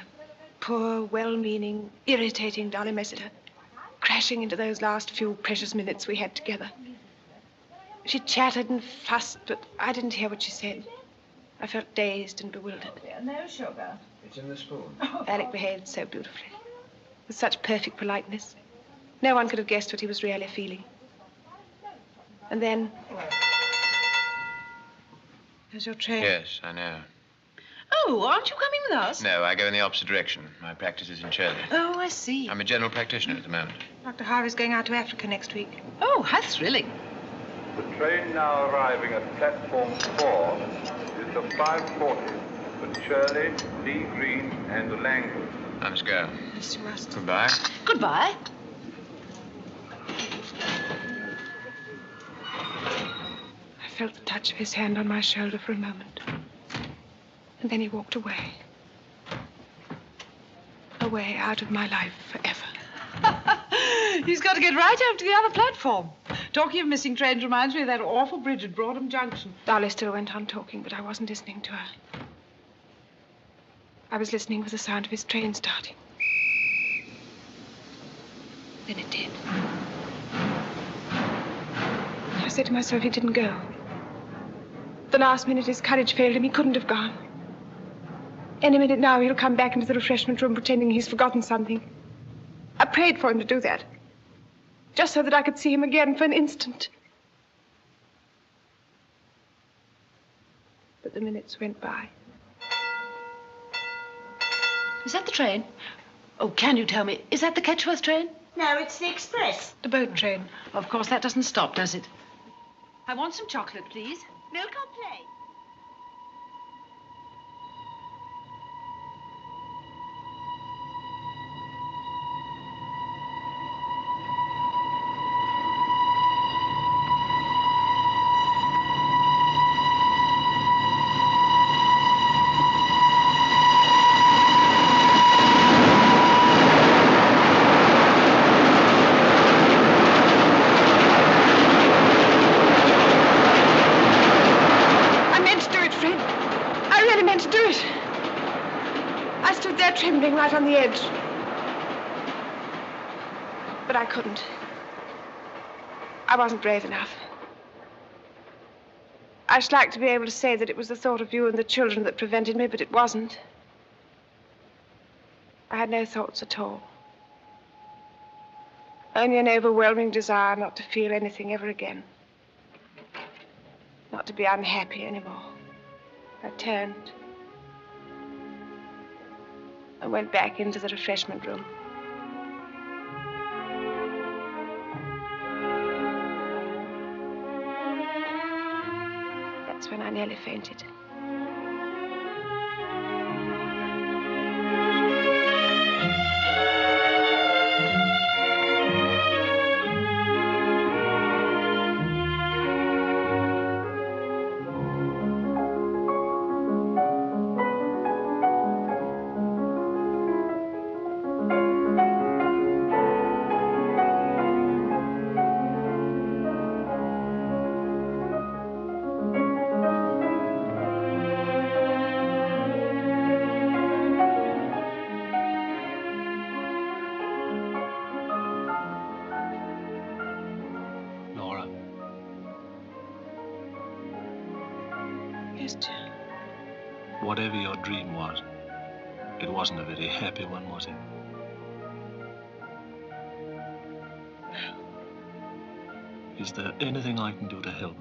C: Poor, well-meaning, irritating Dolly Messiter. Crashing into those last few precious minutes we had together. She chattered and fussed, but I didn't hear what she said. I felt dazed and bewildered.
D: No sugar.
E: It's in the spoon.
C: Alec behaved so beautifully, with such perfect politeness. No one could have guessed what he was really feeling. And then... There's your train.
E: Yes, I know.
D: Oh, aren't you coming with us?
E: No, I go in the opposite direction. My practice is in Shirley.
D: Oh, I see.
E: I'm a general practitioner at the moment.
C: Dr. Harvey's going out to Africa next week.
D: Oh, how thrilling.
F: The train now arriving at platform 4 is the 5:40 for Shirley, Lee Green, and Langwood.
E: I must go.
C: Yes, you must.
E: Goodbye.
D: Goodbye.
C: I felt the touch of his hand on my shoulder for a moment. And then he walked away. Away out of my life forever.
D: He's got to get right over to the other platform. Talking of missing trains reminds me of that awful bridge at Broadham Junction.
C: Dolly still went on talking, but I wasn't listening to her. I was listening for the sound of his train starting. Then it did. I said to myself, he didn't go. The last minute his courage failed him. He couldn't have gone. Any minute now he'll come back into the refreshment room pretending he's forgotten something. I prayed for him to do that. Just so that I could see him again for an instant. But the minutes went by.
D: Is that the train? Oh, can you tell me, is that the Ketchworth train?
A: No, it's the express.
C: The boat train.
D: Of course, that doesn't stop, does it? I want some chocolate, please.
A: Milk or plain?
C: Trembling right on the edge. But I couldn't. I wasn't brave enough. I should like to be able to say that it was the thought of you and the children that prevented me, but it wasn't. I had no thoughts at all. Only an overwhelming desire not to feel anything ever again. Not to be unhappy anymore. I turned and went back into the refreshment room. That's when I nearly fainted.
G: Whatever your dream was, it wasn't a very happy one, was it? No. Is there anything I can do to help?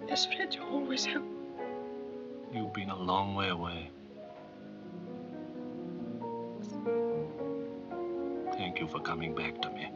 C: Yes, Fred, you always help.
G: You've been a long way away. Thank you for coming back to me.